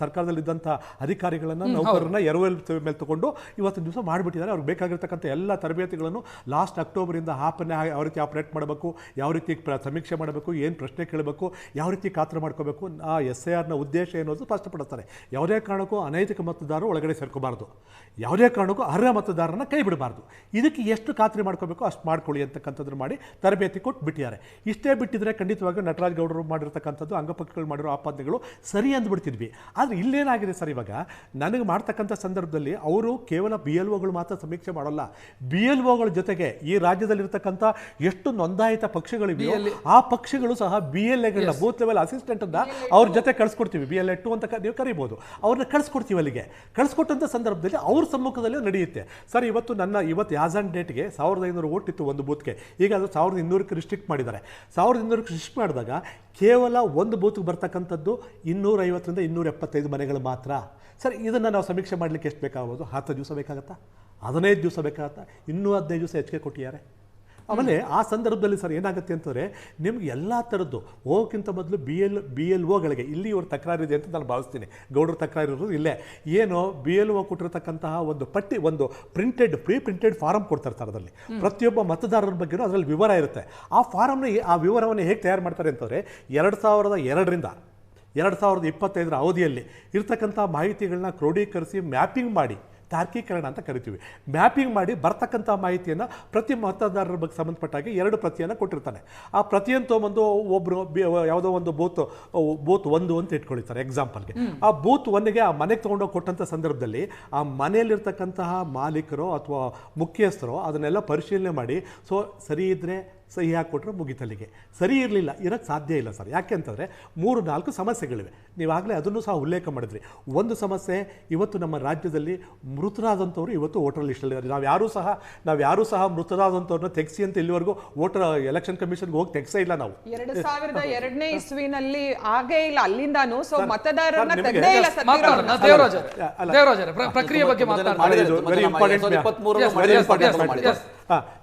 Speaker 4: ಸರ್ಕಾರದಲ್ಲಿದ್ದಂಥ ಅಧಿಕಾರಿಗಳನ್ನು, ನೌಕರರನ್ನ ಎರವಲ್ ಮೇಲೆ ತಗೊಂಡು ಇವತ್ತೊಂದು ದಿವಸ ಮಾಡಿಬಿಟ್ಟಿದ್ದಾರೆ. ಅವ್ರಿಗೆ ಬೇಕಾಗಿರ್ತಕ್ಕಂಥ ಎಲ್ಲ ತರಬೇತಿಗಳನ್ನು ಲಾಸ್ಟ್ ಅಕ್ಟೋಬರಿಂದ ಯಾವ ರೀತಿ ಆಪರೇಟ್ ಮಾಡಬೇಕು, ಯಾವ ರೀತಿ ಸಮೀಕ್ಷೆ ಮಾಡಬೇಕು, ಏನು ಪ್ರಶ್ನೆ ಕೇಳಬೇಕು, ಯಾವ ರೀತಿ ಖಾತ್ರಿ ಮಾಡ್ಕೋಬೇಕು, ಆ SIRನ ಉದ್ದೇಶ ಏನೋದು ಸ್ಪಷ್ಟಪಡಿಸ್ತಾರೆ. ಯಾವುದೇ ಕಾರಣಕ್ಕೂ ಅನೈತಿಕ ಮತದಾರರು ಒಳಗಡೆ ಸೇರ್ಕೋಬಾರ್ದು, ಯಾವುದೇ ಕಾರಣಕ್ಕೂ ಅರ್ಹ ಮತದಾರರನ್ನ ಕೈ ಬಿಡಬಾರ್ದು. ಇದಕ್ಕೆ ಎಷ್ಟು ಖಾತ್ರಿ ಮಾಡ್ಕೋಬೇಕು ಅಷ್ಟು ಮಾಡ್ಕೊಳ್ಳಿ ಅಂತಕ್ಕಂಥದ್ದು ಮಾಡಿ ತರಬೇತಿ ಕೊಟ್ಟು ಬಿಟ್ಟಿದ್ದಾರೆ. ಇಷ್ಟೇ ಬಿಟ್ಟಿದ್ರೆ ಖಂಡಿತವಾಗಿ ನಟರಾಜ್ ಗೌಡರು ಮಾಡಿರ್ತಕ್ಕಂಥದ್ದು, ಅಂಗಪಕ್ಷಗಳು ಮಾಡಿರೋ ಆಪಾದನೆಗಳು ಸರಿ ಅಂದ್ಬಿಡ್ತಿದ್ವಿ. ಆದರೆ ಇಲ್ಲೇನಾಗಿದೆ ಸರ್, ಇವಾಗ ನನಗೆ ಮಾಡ್ತಕ್ಕಂಥ ಸಂದರ್ಭದಲ್ಲಿ ಅವರು ಕೇವಲ BLOಗಳು ಮಾತ್ರ ಸಮೀಕ್ಷೆ ಮಾಡೋಲ್ಲ. BLOಗಳ ಜೊತೆಗೆ ಈ ರಾಜ್ಯದಲ್ಲಿರ್ತಕ್ಕಂಥ ಎಷ್ಟು ನೋಂದಾಯಿತ ಪಕ್ಷಗಳಿವೆಯೋ ಆ ಪಕ್ಷಗಳು ಸಹ BLAಗಳನ್ನ, ಬೂತ್ ಲೆವೆಲ್ ಅಸಿಸ್ಟೆಂಟನ್ನು ಅವ್ರ ಜೊತೆ ಕಳಿಸ್ಕೊಡ್ತೀವಿ. BLA2 ಅಂತ ನೀವು ಕರಿಬೋದು. ಅವ್ರನ್ನ ಕಳಿಸ್ಕೊಡ್ತೀವಿ. ಅಲ್ಲಿಗೆ ಕಳಿಸ್ಕೊಟ್ಟಂಥ ಸಂದರ್ಭದಲ್ಲಿ ಅವ್ರ ಸಮ್ಮುಖದಲ್ಲಿ ನಡೆಯುತ್ತೆ. ಸರ್ ಇವತ್ತು ಆಸ್ ಆನ್ ಡೇಟ್ಗೆ 1500 ವೋಟ್ ಇತ್ತು ಒಂದು ಬೂತ್ಗೆ. ಈಗ ಅದು 1200ಕ್ಕೆ ರಿಸ್ಟ್ರಿಕ್ಟ್ ಮಾಡಿದ್ದಾರೆ. 1200ಕ್ಕೆ ರಿಸ್ಟ್ರಿಕ್ಟ್ ಮಾಡಿದಾಗ ಕೇವಲ ಒಂದು ಬೂತ್ಗೆ ಬರ್ತಕ್ಕಂಥದ್ದು 250ರಿಂದ 275 ಮನೆಗಳು ಮಾತ್ರ. ಸರ್ ಇದನ್ನು ನಾವು ಸಮೀಕ್ಷೆ ಮಾಡಲಿಕ್ಕೆ ಎಷ್ಟು ಬೇಕಾಗ್ಬೋದು? 10 ದಿವಸ ಬೇಕಾಗತ್ತಾ? 15 ದಿವಸ ಬೇಕಾಗತ್ತಾ? ಇನ್ನೂ 15 ದಿವಸ ಹೆಚ್ಚಿಗೆ ಕೊಟ್ಟಿದ್ದಾರೆ. ಆಮೇಲೆ ಆ ಸಂದರ್ಭದಲ್ಲಿ ಸರ್ ಏನಾಗುತ್ತೆ ಅಂತಂದರೆ, ನಿಮ್ಗೆ ಎಲ್ಲ ಥರದ್ದು ಹೋಗೋಕ್ಕಿಂತ ಮೊದಲು BLOಗಳಿಗೆ ಇಲ್ಲಿ ಇವ್ರ ತಕರಾರಿದೆ ಅಂತ ನಾನು ಭಾವಿಸ್ತೀನಿ. ಗೌಡ್ರ ತಕರಾರು ಇರೋದು ಇಲ್ಲೇ. ಏನು BLO ಕೊಟ್ಟಿರ್ತಕ್ಕಂತಹ ಒಂದು ಪಟ್ಟಿ, ಒಂದು ಪ್ರೀ ಪ್ರಿಂಟೆಡ್ ಫಾರಮ್ ಕೊಡ್ತಾರೆ ಸರ್. ಅದರಲ್ಲಿ ಪ್ರತಿಯೊಬ್ಬ ಮತದಾರರ ಬಗ್ಗೆನೂ ಅದರಲ್ಲಿ ವಿವರ ಇರುತ್ತೆ. ಆ ವಿವರವನ್ನು ಹೇಗೆ ತಯಾರು ಮಾಡ್ತಾರೆ ಅಂತಂದರೆ, 2002ರಿಂದ 2025 ಅವಧಿಯಲ್ಲಿ ಇರ್ತಕ್ಕಂಥ ಮಾಹಿತಿಗಳನ್ನ ಕ್ರೋಢೀಕರಿಸಿ ಮ್ಯಾಪಿಂಗ್ ಮಾಡಿ ತಾರ್ಕೀಕರಣ ಅಂತ ಕರಿತೀವಿ. ಮ್ಯಾಪಿಂಗ್ ಮಾಡಿ ಬರ್ತಕ್ಕಂಥ ಮಾಹಿತಿಯನ್ನು ಪ್ರತಿ ಮತದಾರರ ಬಗ್ಗೆ ಸಂಬಂಧಪಟ್ಟಾಗಿ 2 ಪ್ರತಿಯನ್ನು ಕೊಟ್ಟಿರ್ತಾನೆ. ಆ ಪ್ರತಿಯನ್ನು ತೊಗೊಂಬಂದು ಒಬ್ಬರು ಯಾವುದೋ ಒಂದು ಬೂತ್ 1 ಅಂತ ಇಟ್ಕೊಳ್ತಾರೆ ಎಕ್ಸಾಂಪಲ್ಗೆ. ಆ ಬೂತ್ 1ಗೆ ಆ ಮನೆಗೆ ತೊಗೊಂಡೋಗಿ ಕೊಟ್ಟಂಥ ಸಂದರ್ಭದಲ್ಲಿ ಆ ಮನೆಯಲ್ಲಿರ್ತಕ್ಕಂತಹ ಮಾಲೀಕರು ಅಥವಾ ಮುಖ್ಯಸ್ಥರು ಅದನ್ನೆಲ್ಲ ಪರಿಶೀಲನೆ ಮಾಡಿ ಸರಿ ಇದ್ದರೆ ಸಹಿ ಹಾಕಿಕೊಟ್ರೆ ಮುಗಿತಲ್ಲಿಗೆ. ಸರಿ ಇರಲಿಲ್ಲ, ಇರೋಕ್ಕೆ ಸಾಧ್ಯ ಇಲ್ಲ ಸರ್. ಯಾಕೆ ಅಂತಂದರೆ 3-4 ಸಮಸ್ಯೆಗಳಿವೆ. ನೀವಾಗಲೇ ಅದನ್ನು ಸಹ ಉಲ್ಲೇಖ ಮಾಡಿದ್ರಿ. ಒಂದು ಸಮಸ್ಯೆ, ಇವತ್ತು ನಮ್ಮ ರಾಜ್ಯದಲ್ಲಿ ಮೃತರಾದಂಥವ್ರು ಇವತ್ತು ವೋಟರ್ ಲಿಸ್ಟಲ್ಲಿದ್ದಾರೆ. ನಾವು ಯಾರೂ ಸಹ ಮೃತರಾದಂಥವ್ರನ್ನ ತೆಗೆಸಿ ಅಂತ ಇಲ್ಲಿವರೆಗೂ ಎಲೆಕ್ಷನ್ ಕಮಿಷನ್ಗೆ ಹೋಗಿ ತೆಗೆಸೇ ಇಲ್ಲ. ನಾವು
Speaker 2: 2002ನೇ ಇಸ್ವಿನಲ್ಲಿ ಆಗೇ ಇಲ್ಲ ಅಲ್ಲಿಂದಾನು. ಸೊ ಮತದಾರರನ್ನ ತೆಗೆದೇ ಇಲ್ಲ.
Speaker 1: ಪ್ರಕ್ರಿಯೆ ಬಗ್ಗೆ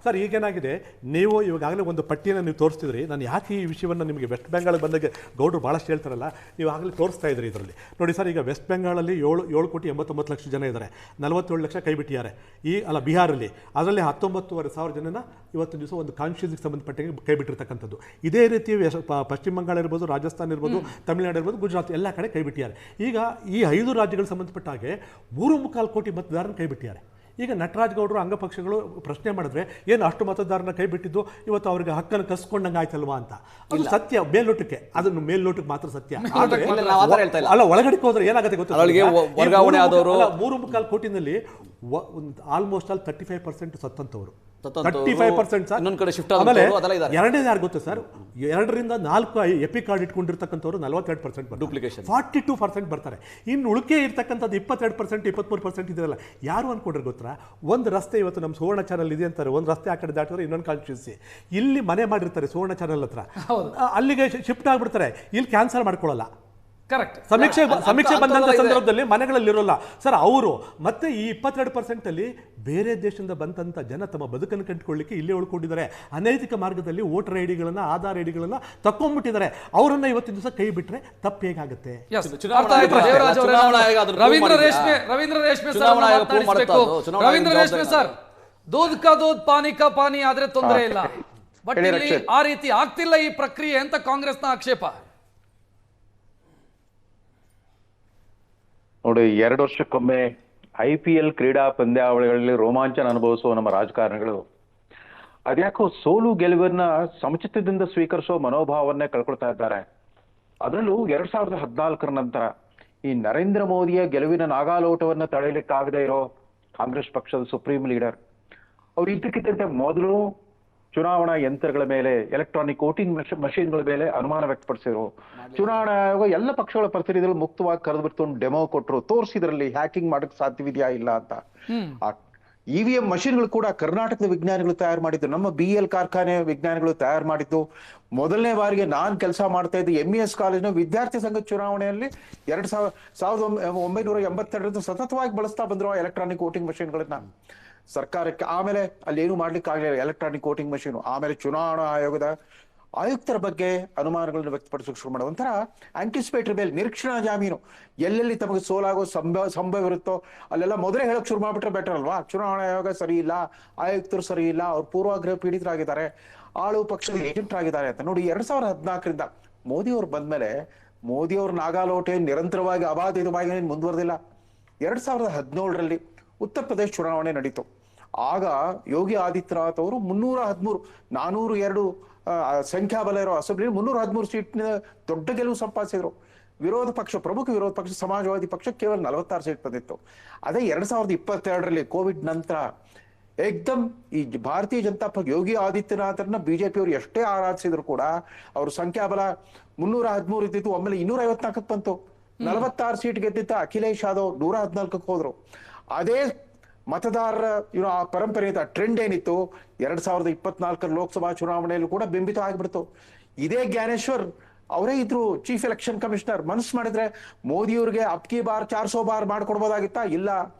Speaker 4: ಸರ್, ಈಗೇನಾಗಿದೆ, ನೀವು ಇವಾಗಲೇ ಒಂದು ಪಟ್ಟಿಯನ್ನು ನೀವು ತೋರಿಸ್ತಿದ್ರಿ. ನಾನು ಯಾಕೆ ಈ ವಿಷಯವನ್ನು ನಿಮಗೆ ವೆಸ್ಟ್ ಬೆಂಗಾಲ್ ಬಂದಾಗ ಗೌಡರು ಭಾಳಷ್ಟು ಹೇಳ್ತಾರಲ್ಲ, ನೀವು ಆಗಲೇ ತೋರಿಸ್ತಾ ಇದ್ರಿ ಇದರಲ್ಲಿ. ನೋಡಿ ಸರ್, ಈಗ ವೆಸ್ಟ್ ಬೆಂಗಾಳಲ್ಲಿ 7,89,00,000 ಜನ ಇದ್ದಾರೆ. 47 ಲಕ್ಷ ಕೈ ಬಿಟ್ಟಿದ್ದಾರೆ. ಬಿಹಾರಲ್ಲಿ ಅದರಲ್ಲಿ 19,500 ಜನನ ಇವತ್ತು ದಿವಸ ಒಂದು ಕಾನ್ಸ್ಟಿಟ್ಯೂನ್ಸಿಗೆ ಸಂಬಂಧಪಟ್ಟಂಗೆ ಕೈ ಬಿಟ್ಟಿರ್ತಕ್ಕಂಥದ್ದು. ಇದೇ ರೀತಿ ಪಶ್ಚಿಮ ಬಂಗಾಳ ಇರ್ಬೋದು, ರಾಜಸ್ಥಾನ ಇರ್ಬೋದು, ತಮಿಳುನಾಡು ಇರ್ಬೋದು, ಗುಜರಾತ್ ಎಲ್ಲ ಕಡೆ ಕೈ ಬಿಟ್ಟಿದ್ದಾರೆ. ಈಗ ಈ 5 ರಾಜ್ಯಗಳಿಗೆ ಸಂಬಂಧಪಟ್ಟ ಹಾಗೆ 3.25 ಕೋಟಿ ಮತದಾರನ ಕೈ ಬಿಟ್ಟಿದ್ದಾರೆ. ಈಗ ನಟರಾಜ್ ಗೌಡರು ಅಂಗಪಕ್ಷಗಳು ಪ್ರಶ್ನೆ ಮಾಡಿದ್ರೆ, ಏನು ಅಷ್ಟು ಮತದಾರನ ಕೈ ಬಿಟ್ಟಿದ್ದು ಇವತ್ತು ಅವ್ರಿಗೆ ಹಕ್ಕನ್ನು ಕಸ್ಕೊಂಡಂಗೆ ಆಯ್ತಲ್ವಾ ಅಂತ. ಅದು ಸತ್ಯ ಮೇಲ್ನೋಟಕ್ಕೆ, ಅದನ್ನು ಮೇಲ್ನೋಟಕ್ಕೆ ಮಾತ್ರ ಸತ್ಯ. ಅಲ್ಲ, ಒಳಗಡೆಗೆ ಹೋದ್ರೆ ಏನಾಗುತ್ತೆ ಗೊತ್ತಾ, 3.25 ಕೋಟಿನಲ್ಲಿ ಆಲ್ಮೋಸ್ಟ್ 35% ಸತ್ತಂತವರು. 35% ಎರಡನೇದು ಯಾರು ಗೊತ್ತಾ ಸರ್, 2ರಿಂದ 4 ಎಪಿ ಕಾರ್ಡ್ ಇಟ್ಕೊಂಡಿರ್ತಕ್ಕಂಥವ್ರು 42%
Speaker 3: ಡೂಪ್ಲಿಕೇಶನ್,
Speaker 4: 42% ಬರ್ತಾರೆ. ಇನ್ನು ಉಳಿಕೆ ಇರ್ತಕ್ಕಂಥದ್ದು 22%, 23% ಇದೆಲ್ಲ ಯಾರು ಅನ್ಕೊಂಡ್ರೆ ಗೊತ್ತಾ, ಒಂದು ರಸ್ತೆ ಇವತ್ತು ನಮ್ಮ ಸುವರ್ಣ ಚಾನಲ್ ಇದೆ ಅಂತಾರೆ, ಒಂದು ರಸ್ತೆ ಆ ಕಡೆ ದಾಟಿದ್ರೆ ಇನ್ನೊಂದು ಕಾನ್ಸ್ಟಿಟ್ಯೂನ್ಸಿ, ಇಲ್ಲಿ ಮನೆ ಮಾಡಿರ್ತಾರೆ ಸುವರ್ಣ ಚಾನಲ್ ಹತ್ರ, ಅಲ್ಲಿಗೆ ಶಿಫ್ಟ್ ಆಗ್ಬಿಡ್ತಾರೆ, ಇಲ್ಲಿ ಕ್ಯಾನ್ಸಲ್ ಮಾಡ್ಕೊಳ್ಳಲ್ಲ.
Speaker 1: ಕರೆಕ್ಟ್.
Speaker 4: ಸಮೀಕ್ಷೆ ಬಂದಂತ ಸಂದರ್ಭದಲ್ಲಿ ಮನೆಗಳಲ್ಲಿರೋಲ್ಲ ಸರ್ ಅವರು. ಮತ್ತೆ ಈ 22% ಬೇರೆ ದೇಶದಿಂದ ಬಂದಂತ ಜನ ತಮ್ಮ ಬದುಕನ್ನು ಕಂಡುಕೊಳ್ಳಿಕ್ಕೆ ಇಲ್ಲೇ ಉಳ್ಕೊಂಡಿದ್ದಾರೆ. ಅನೈತಿಕ ಮಾರ್ಗದಲ್ಲಿ ವೋಟರ್ ಐಡಿಗಳನ್ನ, ಆಧಾರ್ ಐಡಿಗಳನ್ನ ತಕ್ಕೊಂಡ್ಬಿಟ್ಟಿದ್ದಾರೆ. ಅವರನ್ನ ಇವತ್ತಿನ ದಿವಸ ಕೈ ಬಿಟ್ರೆ ತಪ್ಪು ಹೇಗಾಗುತ್ತೆ?
Speaker 1: ರವೀಂದ್ರ ರೇಷ್ಮೆ ಸರ್, ದೂದ್ ಕಾ ದೂದ್ ಪಾನಿ ಕಾ ಪಾನಿ ಆದ್ರೆ ತೊಂದರೆ ಇಲ್ಲ, ಬಟ್ ಇಲ್ಲಿ ಆ ರೀತಿ ಆಗ್ತಿಲ್ಲ ಈ ಪ್ರಕ್ರಿಯೆ ಅಂತ ಕಾಂಗ್ರೆಸ್ನ ಆಕ್ಷೇಪ.
Speaker 5: ನೋಡಿ, 2 ವರ್ಷಕ್ಕೊಮ್ಮೆ IPL ಕ್ರೀಡಾ ಪಂದ್ಯಾವಳಿಗಳಲ್ಲಿ ರೋಮಾಂಚನ ಅನುಭವಿಸುವ ನಮ್ಮ ರಾಜಕಾರಣಿಗಳು ಅದ್ಯಾಕೋ ಸೋಲು ಗೆಲುವನ್ನ ಸಮಚಿತ್ತದಿಂದ ಸ್ವೀಕರಿಸುವ ಮನೋಭಾವವನ್ನೇ ಕಳ್ಕೊಳ್ತಾ ಇದ್ದಾರೆ. ಅದರಲ್ಲೂ 2014 ನಂತರ ಈ ನರೇಂದ್ರ ಮೋದಿಯ ಗೆಲುವಿನ ನಾಗಾಲೋಟವನ್ನ ತಡೆಯಲಿಕ್ಕಾಗದೇ ಇರೋ ಕಾಂಗ್ರೆಸ್ ಪಕ್ಷದ ಸುಪ್ರೀಂ ಲೀಡರ್ ಅವ್ರು ಇದ್ದಕ್ಕಿದ್ದಂತೆ ಮೊದಲು ಚುನಾವಣಾ ಯಂತ್ರಗಳ ಮೇಲೆ, ಎಲೆಕ್ಟ್ರಾನಿಕ್ ವೋಟಿಂಗ್ ಮಷೀನ್ಗಳ ಮೇಲೆ ಅನುಮಾನ ವ್ಯಕ್ತಪಡಿಸಿದ್ರು. ಚುನಾವಣಾ ಆಯೋಗ ಎಲ್ಲ ಪಕ್ಷಗಳ ಪ್ರತಿನಿಧಿಗಳು ಮುಕ್ತವಾಗಿ ಕರೆದು ಡೆಮೋ ಕೊಟ್ಟರು, ತೋರಿಸಿದ್ರಲ್ಲಿ ಹ್ಯಾಕಿಂಗ್ ಮಾಡಕ್ ಸಾಧ್ಯವಿದೆಯಾ ಇಲ್ಲ ಅಂತ. ಆ EVM ಮಷೀನ್ಗಳು ಕೂಡ ಕರ್ನಾಟಕದ ವಿಜ್ಞಾನಿಗಳು ತಯಾರು ಮಾಡಿದ್ದು, ನಮ್ಮ BL ಕಾರ್ಖಾನೆ ವಿಜ್ಞಾನಿಗಳು ತಯಾರು ಮಾಡಿದ್ದು. ಮೊದಲನೇ ಬಾರಿಗೆ ನಾನು ಕೆಲಸ ಮಾಡ್ತಾ ಇದ್ದ MES ಕಾಲೇಜಿನ ವಿದ್ಯಾರ್ಥಿ ಸಂಘದ ಚುನಾವಣೆಯಲ್ಲಿ 1982 ಸತತವಾಗಿ ಬಳಸ್ತಾ ಬಂದ್ರು ಎಲೆಕ್ಟ್ರಾನಿಕ್ ವೋಟಿಂಗ್ ಮಷೀನ್ಗಳನ್ನ ಸರ್ಕಾರಕ್ಕೆ. ಆಮೇಲೆ ಅಲ್ಲಿ ಏನು ಮಾಡ್ಲಿಕ್ಕೆ ಆಗಲಿಲ್ಲ ಎಲೆಕ್ಟ್ರಾನಿಕ್ ವೋಟಿಂಗ್ ಮಷೀನ್. ಆಮೇಲೆ ಚುನಾವಣಾ ಆಯೋಗದ ಆಯುಕ್ತರ ಬಗ್ಗೆ ಅನುಮಾನಗಳನ್ನು ವ್ಯಕ್ತಪಡಿಸೋಕೆ ಶುರು ಮಾಡೋದು. ಒಂಥರ ಆಂಟಿಸಿಪೇಟರಿ ಬೇಲ್, ನಿರೀಕ್ಷಣಾ ಜಾಮೀನು. ಎಲ್ಲೆಲ್ಲಿ ತಮಗೆ ಸೋಲಾಗೋ ಸಂಭವ ಇರುತ್ತೋ ಅಲ್ಲೆಲ್ಲ ಮೊದಲೇ ಹೇಳಕ್ ಶುರು ಮಾಡ್ಬಿಟ್ರೆ ಬೆಟರ್ ಅಲ್ವಾ? ಚುನಾವಣಾ ಆಯೋಗ ಸರಿ ಇಲ್ಲ, ಆಯುಕ್ತರು ಸರಿ ಇಲ್ಲ, ಅವ್ರು ಪೂರ್ವಾಗ್ರಹ ಪೀಡಿತರಾಗಿದ್ದಾರೆ, ಆಳು ಪಕ್ಷದ ಏಜೆಂಟ್ ಆಗಿದ್ದಾರೆ ಅಂತ. ನೋಡಿ, 2014ರಿಂದ ಮೋದಿ ಅವರು ಬಂದ್ಮೇಲೆ ಮೋದಿ ಅವ್ರ ನಾಗಾಲೋಟೆ ನಿರಂತರವಾಗಿ ಅಬಾಧಿತವಾಗಿ ಮುಂದುವರೆದಿಲ್ಲ. 2017ರಲ್ಲಿ ಉತ್ತರ ಪ್ರದೇಶ ಚುನಾವಣೆ ನಡೀತು. ಆಗ ಯೋಗಿ ಆದಿತ್ಯನಾಥ್ ಅವರು 313, 402 ಸಂಖ್ಯಾಬಲ ಇರೋ ಅಸೆಂಬ್ಲಿ 313 ಸೀಟ್ನ ದೊಡ್ಡ ಗೆಲುವು ಸಂಪಾದಿಸಿದ್ರು. ಪ್ರಮುಖ ವಿರೋಧ ಪಕ್ಷ ಸಮಾಜವಾದಿ ಪಕ್ಷ ಕೇವಲ 46 ಸೀಟ್ ಬಂದಿತ್ತು. ಅದೇ 2022ರಲ್ಲಿ ಕೋವಿಡ್ ನಂತರ ಏಕ್ದಮ್ ಈ ಭಾರತೀಯ ಜನತಾ ಪಕ್ಷ ಯೋಗಿ ಆದಿತ್ಯನಾಥರನ್ನ BJP ಅವರು ಎಷ್ಟೇ ಆರಾಧಿಸಿದ್ರು ಕೂಡ ಅವ್ರ ಸಂಖ್ಯಾಬಲ 313 ಇದ್ದಿತ್ತು, ಒಮ್ಮೆಲೆ 254 ಬಂತು. 46 ಸೀಟ್ ಗೆದ್ದಿದ್ದ ಅಖಿಲೇಶ್ ಯಾದವ್ 114 ಹೋದ್ರು. ಅದೇ ಮತದಾರರ ಆ ಪರಂಪರೆಯ ಟ್ರೆಂಡ್ ಏನಿತ್ತು 2024 ಲೋಕಸಭಾ ಚುನಾವಣೆಯಲ್ಲೂ ಕೂಡ ಬಿಂಬಿತ ಆಗ್ಬಿಡ್ತು. ಇದೇ ಜ್ಞಾನೇಶ್ವರ್ ಅವರೇ ಇದ್ರು ಚೀಫ್ ಎಲೆಕ್ಷನ್ ಕಮಿಷನರ್. ಮನಸ್ಸು ಮಾಡಿದ್ರೆ ಮೋದಿಯವ್ರಿಗೆ ಅಬ್ಕಿ ಬಾರ್ 400 ಬಾರ್ ಮಾಡ್ಕೊಡ್ಬೋದಾಗಿತ್ತಾ? ಇಲ್ಲ,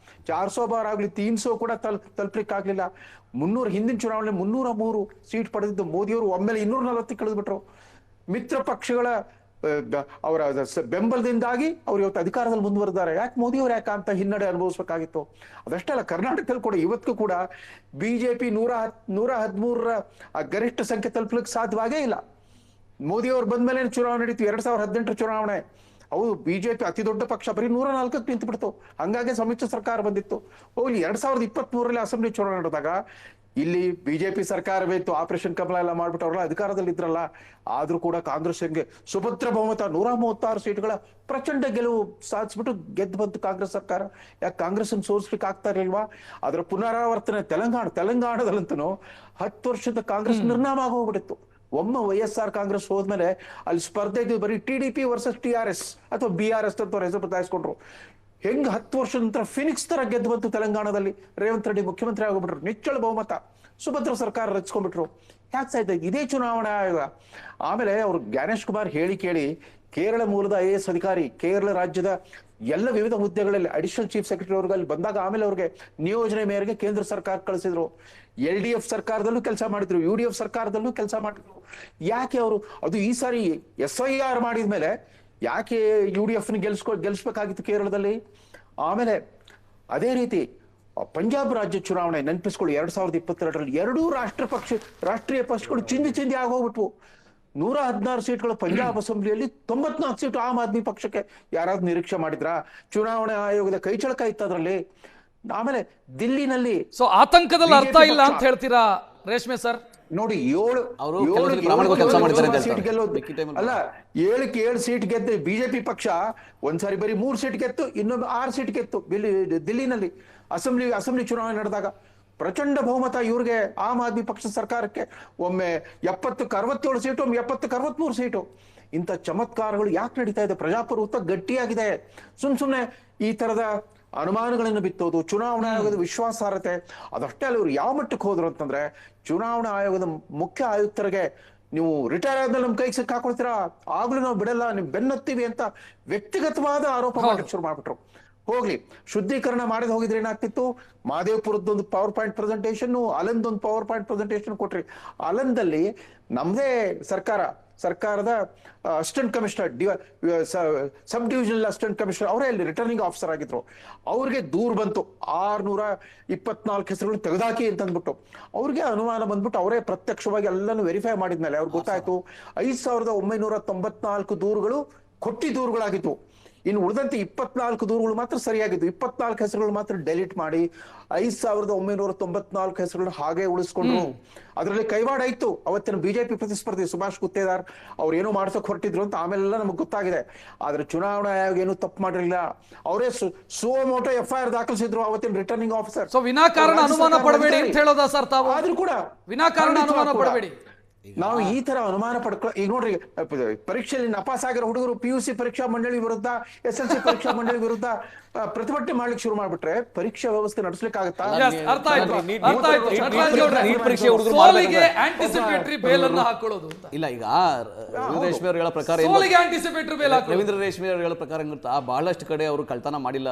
Speaker 5: 400 ಬಾರ್ ಆಗ್ಲಿ 300 ಕೂಡ ತಲುಪಲಿಕ್ಕಾಗ್ಲಿಲ್ಲ. ಹಿಂದಿನ ಚುನಾವಣೆ 303 ಸೀಟ್ ಪಡೆದಿದ್ದು ಮೋದಿಯವರು ಒಮ್ಮೆಲೆ 240 ಕಳೆದ್ಬಿಟ್ರು. ಮಿತ್ರ ಪಕ್ಷಗಳ ಅವರ ಬೆಂಬಲದಿಂದಾಗಿ ಅವ್ರು ಇವತ್ತು ಅಧಿಕಾರದಲ್ಲಿ ಮುಂದುವರೆದಿದ್ದಾರೆ. ಯಾಕೆ ಮೋದಿ ಅವ್ರು ಅಂತ ಹಿನ್ನಡೆ ಅನುಭವಿಸಬೇಕಾಗಿತ್ತು? ಅದಷ್ಟೇ ಅಲ್ಲ, ಕರ್ನಾಟಕದಲ್ಲಿ ಕೂಡ ಇವತ್ತಿಗೂ ಕೂಡ BJP 113ರ ಗರಿಷ್ಠ ಸಂಖ್ಯೆ ತಲುಪಲಿಕ್ಕೆ ಸಾಧ್ಯವಾಗೇ ಇಲ್ಲ. ಮೋದಿ ಅವ್ರು ಬಂದ್ಮೇಲೆ ಚುನಾವಣೆ ನಡೀತು. 2018 ಚುನಾವಣೆ ಹೌದು ಬಿಜೆಪಿ ಅತಿ ದೊಡ್ಡ ಪಕ್ಷ ಬರೀ 104ಕ್ಕೆ ನಿಂತು ಬಿಡ್ತು. ಹಂಗಾಗಿ ಸಮ್ಮಿಶ್ರ ಸರ್ಕಾರ ಬಂದಿತ್ತು. ಹೋಗ್ಲಿ 2023 ಅಸೆಂಬ್ಲಿ ಚುನಾವಣೆ ನಡೆದಾಗ ಇಲ್ಲಿ ಬಿಜೆಪಿ ಸರ್ಕಾರವೇ ಇತ್ತು, ಆಪರೇಷನ್ ಕಮಲ ಎಲ್ಲ ಮಾಡ್ಬಿಟ್ಟು ಅವರೆಲ್ಲ ಅಧಿಕಾರದಲ್ಲಿ ಇದ್ರಲ್ಲ. ಆದ್ರೂ ಕೂಡ ಕಾಂಗ್ರೆಸ್ಗೆ ಸುಭದ್ರ ಬಹುಮತ 136 ಸೀಟ್ಗಳ ಪ್ರಚಂಡ ಗೆಲುವು ಸಾಧಿಸ್ಬಿಟ್ಟು ಗೆದ್ದು ಬಂತು ಕಾಂಗ್ರೆಸ್ ಸರ್ಕಾರ. ಯಾಕೆ ಕಾಂಗ್ರೆಸ್ ಸೋಲಿಸ್ಲಿಕ್ಕೆ ಆಗ್ತಾ ಇರ್ಲಿಲ್ವಾ? ಅದರ ಪುನರಾವರ್ತನೆ ತೆಲಂಗಾಣದಲ್ಲಂತೂ 10 ವರ್ಷದ ಕಾಂಗ್ರೆಸ್ ನಿರ್ನಾಮ ಆಗೋಗ್ಬಿಟ್ಟಿತ್ತು. ಒಮ್ಮೆ YSR ಕಾಂಗ್ರೆಸ್ ಹೋದ್ಮೇಲೆ ಅಲ್ಲಿ ಸ್ಪರ್ಧೆ ಇದ್ದು ಬರೀ TDP ವರ್ಸಸ್ TRS ಅಥವಾ BRS ಅಂತ ಹೆಸರು ಬದಲಾಯಿಸ್ಕೊಂಡ್ರು. ಹೆಂಗ್ 10 ವರ್ಷದ ನಂತರ ಫಿನಿಕ್ಸ್ ತರ ಗೆದ್ದು ಬಂತು ತೆಲಂಗಾಣದಲ್ಲಿ. ರೇವಂತ್ ರೆಡ್ಡಿ ಮುಖ್ಯಮಂತ್ರಿ ಆಗೋಗ್ಬಿಟ್ರು, ನಿಚ್ಚಳ ಬಹುಮತ, ಸುಭದ್ರ ಸರ್ಕಾರ ರಚಿಸ್ಕೊಂಡ್ಬಿಟ್ರು. ಯಾಕೆ ಸಾಯ್ತು? ಇದೇ ಚುನಾವಣಾ ಆಯೋಗ. ಆಮೇಲೆ ಅವ್ರು ಜ್ಞಾನೇಶ್ ಕುಮಾರ್ ಹೇಳಿ ಕೇಳಿ ಕೇರಳ ಮೂಲದ IAS ಅಧಿಕಾರಿ, ಕೇರಳ ರಾಜ್ಯದ ಎಲ್ಲ ವಿವಿಧ ಹುದ್ದೆಗಳಲ್ಲಿ ಅಡಿಷನಲ್ ಚೀಫ್ ಸೆಕ್ರೆಟರಿ ಅವ್ರಿಗೆ ಬಂದಾಗ ಆಮೇಲೆ ಅವ್ರಿಗೆ ನಿಯೋಜನೆ ಮೇರೆಗೆ ಕೇಂದ್ರ ಸರ್ಕಾರ ಕಳಿಸಿದ್ರು. LDF ಸರ್ಕಾರದಲ್ಲೂ ಕೆಲಸ ಮಾಡಿದ್ರು, UDF ಸರ್ಕಾರದಲ್ಲೂ ಕೆಲಸ ಮಾಡಿದ್ರು. ಯಾಕೆ ಅವರು ಅದು ಈ ಸಾರಿ SIR ಮಾಡಿದ್ಮೇಲೆ ಯಾಕೆ UDF ಗೆಲ್ಸ್ಬೇಕಾಗಿತ್ತು ಕೇರಳದಲ್ಲಿ? ಆಮೇಲೆ ಅದೇ ರೀತಿ ಪಂಜಾಬ್ ರಾಜ್ಯ ಚುನಾವಣೆ ನೆನಪಿಸ್ಕೊಳ್ಳಿ, 2022ರಲ್ಲಿ ಎರಡೂ ರಾಷ್ಟ್ರೀಯ ಪಕ್ಷಗಳು ಚಿಂದಿ ಆಗೋಗ್ಬಿಟ್ವು. 116 ಸೀಟ್ಗಳು ಪಂಜಾಬ್ ಅಸೆಂಬ್ಲಿಯಲ್ಲಿ, 94 ಸೀಟು ಆಮ್ ಆದ್ಮಿ ಪಕ್ಷಕ್ಕೆ. ಯಾರಾದ್ರೂ ನಿರೀಕ್ಷೆ ಮಾಡಿದ್ರಾ? ಚುನಾವಣಾ ಆಯೋಗದ ಕೈಚಳಕ ಇತ್ತು ಅದರಲ್ಲಿ. ಆಮೇಲೆ ದಿಲ್ಲಿನಲ್ಲಿ
Speaker 1: ಸೊ ಆತಂಕದಲ್ಲಿ ಅರ್ಥ ಇಲ್ಲ ಅಂತ ಹೇಳ್ತೀರಾ ರೇಷ್ಮೆ ಸರ್?
Speaker 5: ನೋಡಿ,
Speaker 3: ಅವರು ಪ್ರಾಮಾಣಿಕ ಕೆಲಸ ಮಾಡಿದ್ದಾರೆ ಅಂತ
Speaker 5: ಸೀಟ್ ಗೆಲ್ಲೋದು
Speaker 3: ಹೇಳ್ತಾರೆ.
Speaker 5: ಅಲ್ಲ, 7 ಸೀಟ್ ಗೆದ್ದು ಬಿಜೆಪಿ ಪಕ್ಷ ಒಂದ್ಸಾರಿ ಬರೀ 3 ಸೀಟ್ ಗೆತ್ತು, ಇನ್ನೊಂದು 6 ಸೀಟ್ ಗೆತ್ತು ದಿಲ್ಲಿನಲ್ಲಿ ಅಸೆಂಬ್ಲಿ ಚುನಾವಣೆ ನಡೆದಾಗ. ಪ್ರಚಂಡ ಬಹುಮತ ಇವ್ರಿಗೆ, ಆಮ್ ಆದ್ಮಿ ಪಕ್ಷ ಸರ್ಕಾರಕ್ಕೆ. ಒಮ್ಮೆ 70ಕ್ಕೆ 67 ಸೀಟು, ಒಮ್ಮೆ 70ಕ್ಕೆ 63 ಸೀಟು. ಇಂಥ ಚಮತ್ಕಾರಗಳು ಯಾಕೆ ನಡೀತಾ ಇದೆ? ಪ್ರಜಾಪ್ರಭುತ್ವ ಗಟ್ಟಿಯಾಗಿದೆ. ಸುಮ್ನೆ ಈ ತರದ ಅನುಮಾನಗಳನ್ನು ಬಿತ್ತೋದು, ಚುನಾವಣಾ ಆಯೋಗದ ವಿಶ್ವಾಸಾರ್ಹತೆ ಅದಷ್ಟೇ ಅಲ್ಲ. ಇವ್ರು ಯಾವ ಮಟ್ಟಕ್ಕೆ ಹೋದ್ರು ಅಂತಂದ್ರೆ, ಚುನಾವಣಾ ಆಯೋಗದ ಮುಖ್ಯ ಆಯುಕ್ತರಿಗೆ ನೀವು ರಿಟೈರ್ ಆದ್ಮೇಲೆ ನಮ್ ಕೈಗೆ ಸಿಕ್ಕಾಕೊಳ್ತೀರಾ, ಆಗ್ಲೂ ನಾವು ಬಿಡಲ್ಲ, ನಿಮ್ ಬೆನ್ನತ್ತೀವಿ ಅಂತ ವ್ಯಕ್ತಿಗತವಾದ ಆರೋಪ ಮಾಡಕ್ಕೆ ಶುರು ಮಾಡ್ಬಿಟ್ರು. ಹೋಗ್ಲಿ, ಶುದ್ಧೀಕರಣ ಮಾಡಿದ್ ಹೋಗಿದ್ರೆ ಏನಾಗ್ತಿತ್ತು? ಮಹದೇವ್ಪುರದೊಂದು ಪವರ್ ಪಾಯಿಂಟ್ ಪ್ರೆಸೆಂಟೇಷನ್, ಅಲಂದೊಂದು ಪವರ್ ಪಾಯಿಂಟ್ ಪ್ರೆಸೆಂಟೇಷನ್ ಕೊಟ್ರಿ. ಅಲಂದಲ್ಲಿ ನಮ್ದೇ ಸರ್ಕಾರದ assistant commissioner, sub divisional assistant commissioner, ಅವರೇ ಅಲ್ಲಿ ರಿಟರ್ನಿಂಗ್ ಆಫೀಸರ್ ಆಗಿದ್ರು. ಅವ್ರಿಗೆ ದೂರ್ ಬಂತು, 624 ಹೆಸರುಗಳು ತೆಗೆದಾಕಿ ಅಂತ ಅಂದ್ಬಿಟ್ಟು. ಅವ್ರಿಗೆ ಅನುಮಾನ ಬಂದ್ಬಿಟ್ಟು ಅವರೇ ಪ್ರತ್ಯಕ್ಷವಾಗಿ ಎಲ್ಲಾನು ವೆರಿಫೈ ಮಾಡಿದ್ಮೇಲೆ ಅವ್ರಿಗೆ ಗೊತ್ತಾಯ್ತು 5994 ದೂರುಗಳು ಕೊಟ್ಟಿ ದೂರುಗಳಾಗಿತ್ತು. ಇನ್ನು ಉಳಿದಂತೆ 24 ದೂರುಗಳು ಮಾತ್ರ ಸರಿಯಾಗಿತ್ತು. 24 ಹೆಸರುಗಳು ಮಾತ್ರ ಡೆಲೀಟ್ ಮಾಡಿ 5994 ಹೆಸರುಗಳು ಹಾಗೆ ಉಳಿಸ್ಕೊಂಡ್ರು. ಅದರಲ್ಲಿ ಕೈವಾಡ ಇತ್ತು. ಅವತ್ತಿನ ಬಿಜೆಪಿ ಪ್ರತಿಸ್ಪರ್ಧಿ ಸುಭಾಷ್ ಗುತ್ತೇದಾರ್ ಅವ್ರು ಏನೋ ಮಾಡ್ಸಕ್ ಹೊರಟಿದ್ರು ಅಂತ ಆಮೇಲೆಲ್ಲ ನಮ್ಗೆ ಗೊತ್ತಾಗಿದೆ. ಆದ್ರೆ ಚುನಾವಣಾ ಆಯೋಗ ಏನು ತಪ್ಪು ಮಾಡಿರಲಿಲ್ಲ. ಅವರೇ ಸುವಮೋಟೋ FIR ದಾಖಲಿಸಿದ್ರು ಅವತ್ತಿನ ರಿಟರ್ನಿಂಗ್ ಆಫೀಸರ್.
Speaker 1: ಸೊ ವಿನಾಕಾರಣ ಅನುಮಾನ ಪಡಬೇಡಿ ಅಂತ ಹೇಳೋದಾ ಸರ್ ತಾವು?
Speaker 5: ಆದ್ರೂ ಕೂಡ
Speaker 1: ವಿನಾಕಾರಣ ಅನುಮಾನ ಪಡಬೇಡಿ.
Speaker 5: ನಾವು ಈ ತರ ಅನುಮಾನ ಈಗ ನೋಡ್ರಿ, ಪರೀಕ್ಷೆಯಲ್ಲಿ ನಪಾಸ್ ಆಗಿರೋ ಹುಡುಗರು PUC ಪರೀಕ್ಷಾ ಮಂಡಳಿ ವಿರುದ್ಧ, SLC ಪರೀಕ್ಷಾ ಮಂಡಳಿ ವಿರುದ್ಧ ಪ್ರತಿಭಟನೆ ಮಾಡ್ಲಿಕ್ಕೆ ಶುರು ಮಾಡ್ಬಿಟ್ರೆ ಪರೀಕ್ಷಾ ವ್ಯವಸ್ಥೆ ನಡೆಸಲಿಕ್ಕೆ ಆಗುತ್ತಾ?
Speaker 1: ಆಂಟಿಸಿಪೇಟರಿ ಬೇಲ್ ಅನ್ನು ಹಾಕೊಳ್ಳೋದು
Speaker 3: ಇಲ್ಲ. ಈಗ ರವೀಂದ್ರ ರೇಷ್ಮೆ ಅವರ ಪ್ರಕಾರ ರವೀಂದ್ರ ರೇಷ್ಮೆ ಅವರ ಪ್ರಕಾರ ಏನಿರುತ್ತಾ, ಬಹಳಷ್ಟು ಕಡೆ ಅವರು ಕಳ್ತನ ಮಾಡಿಲ್ಲ.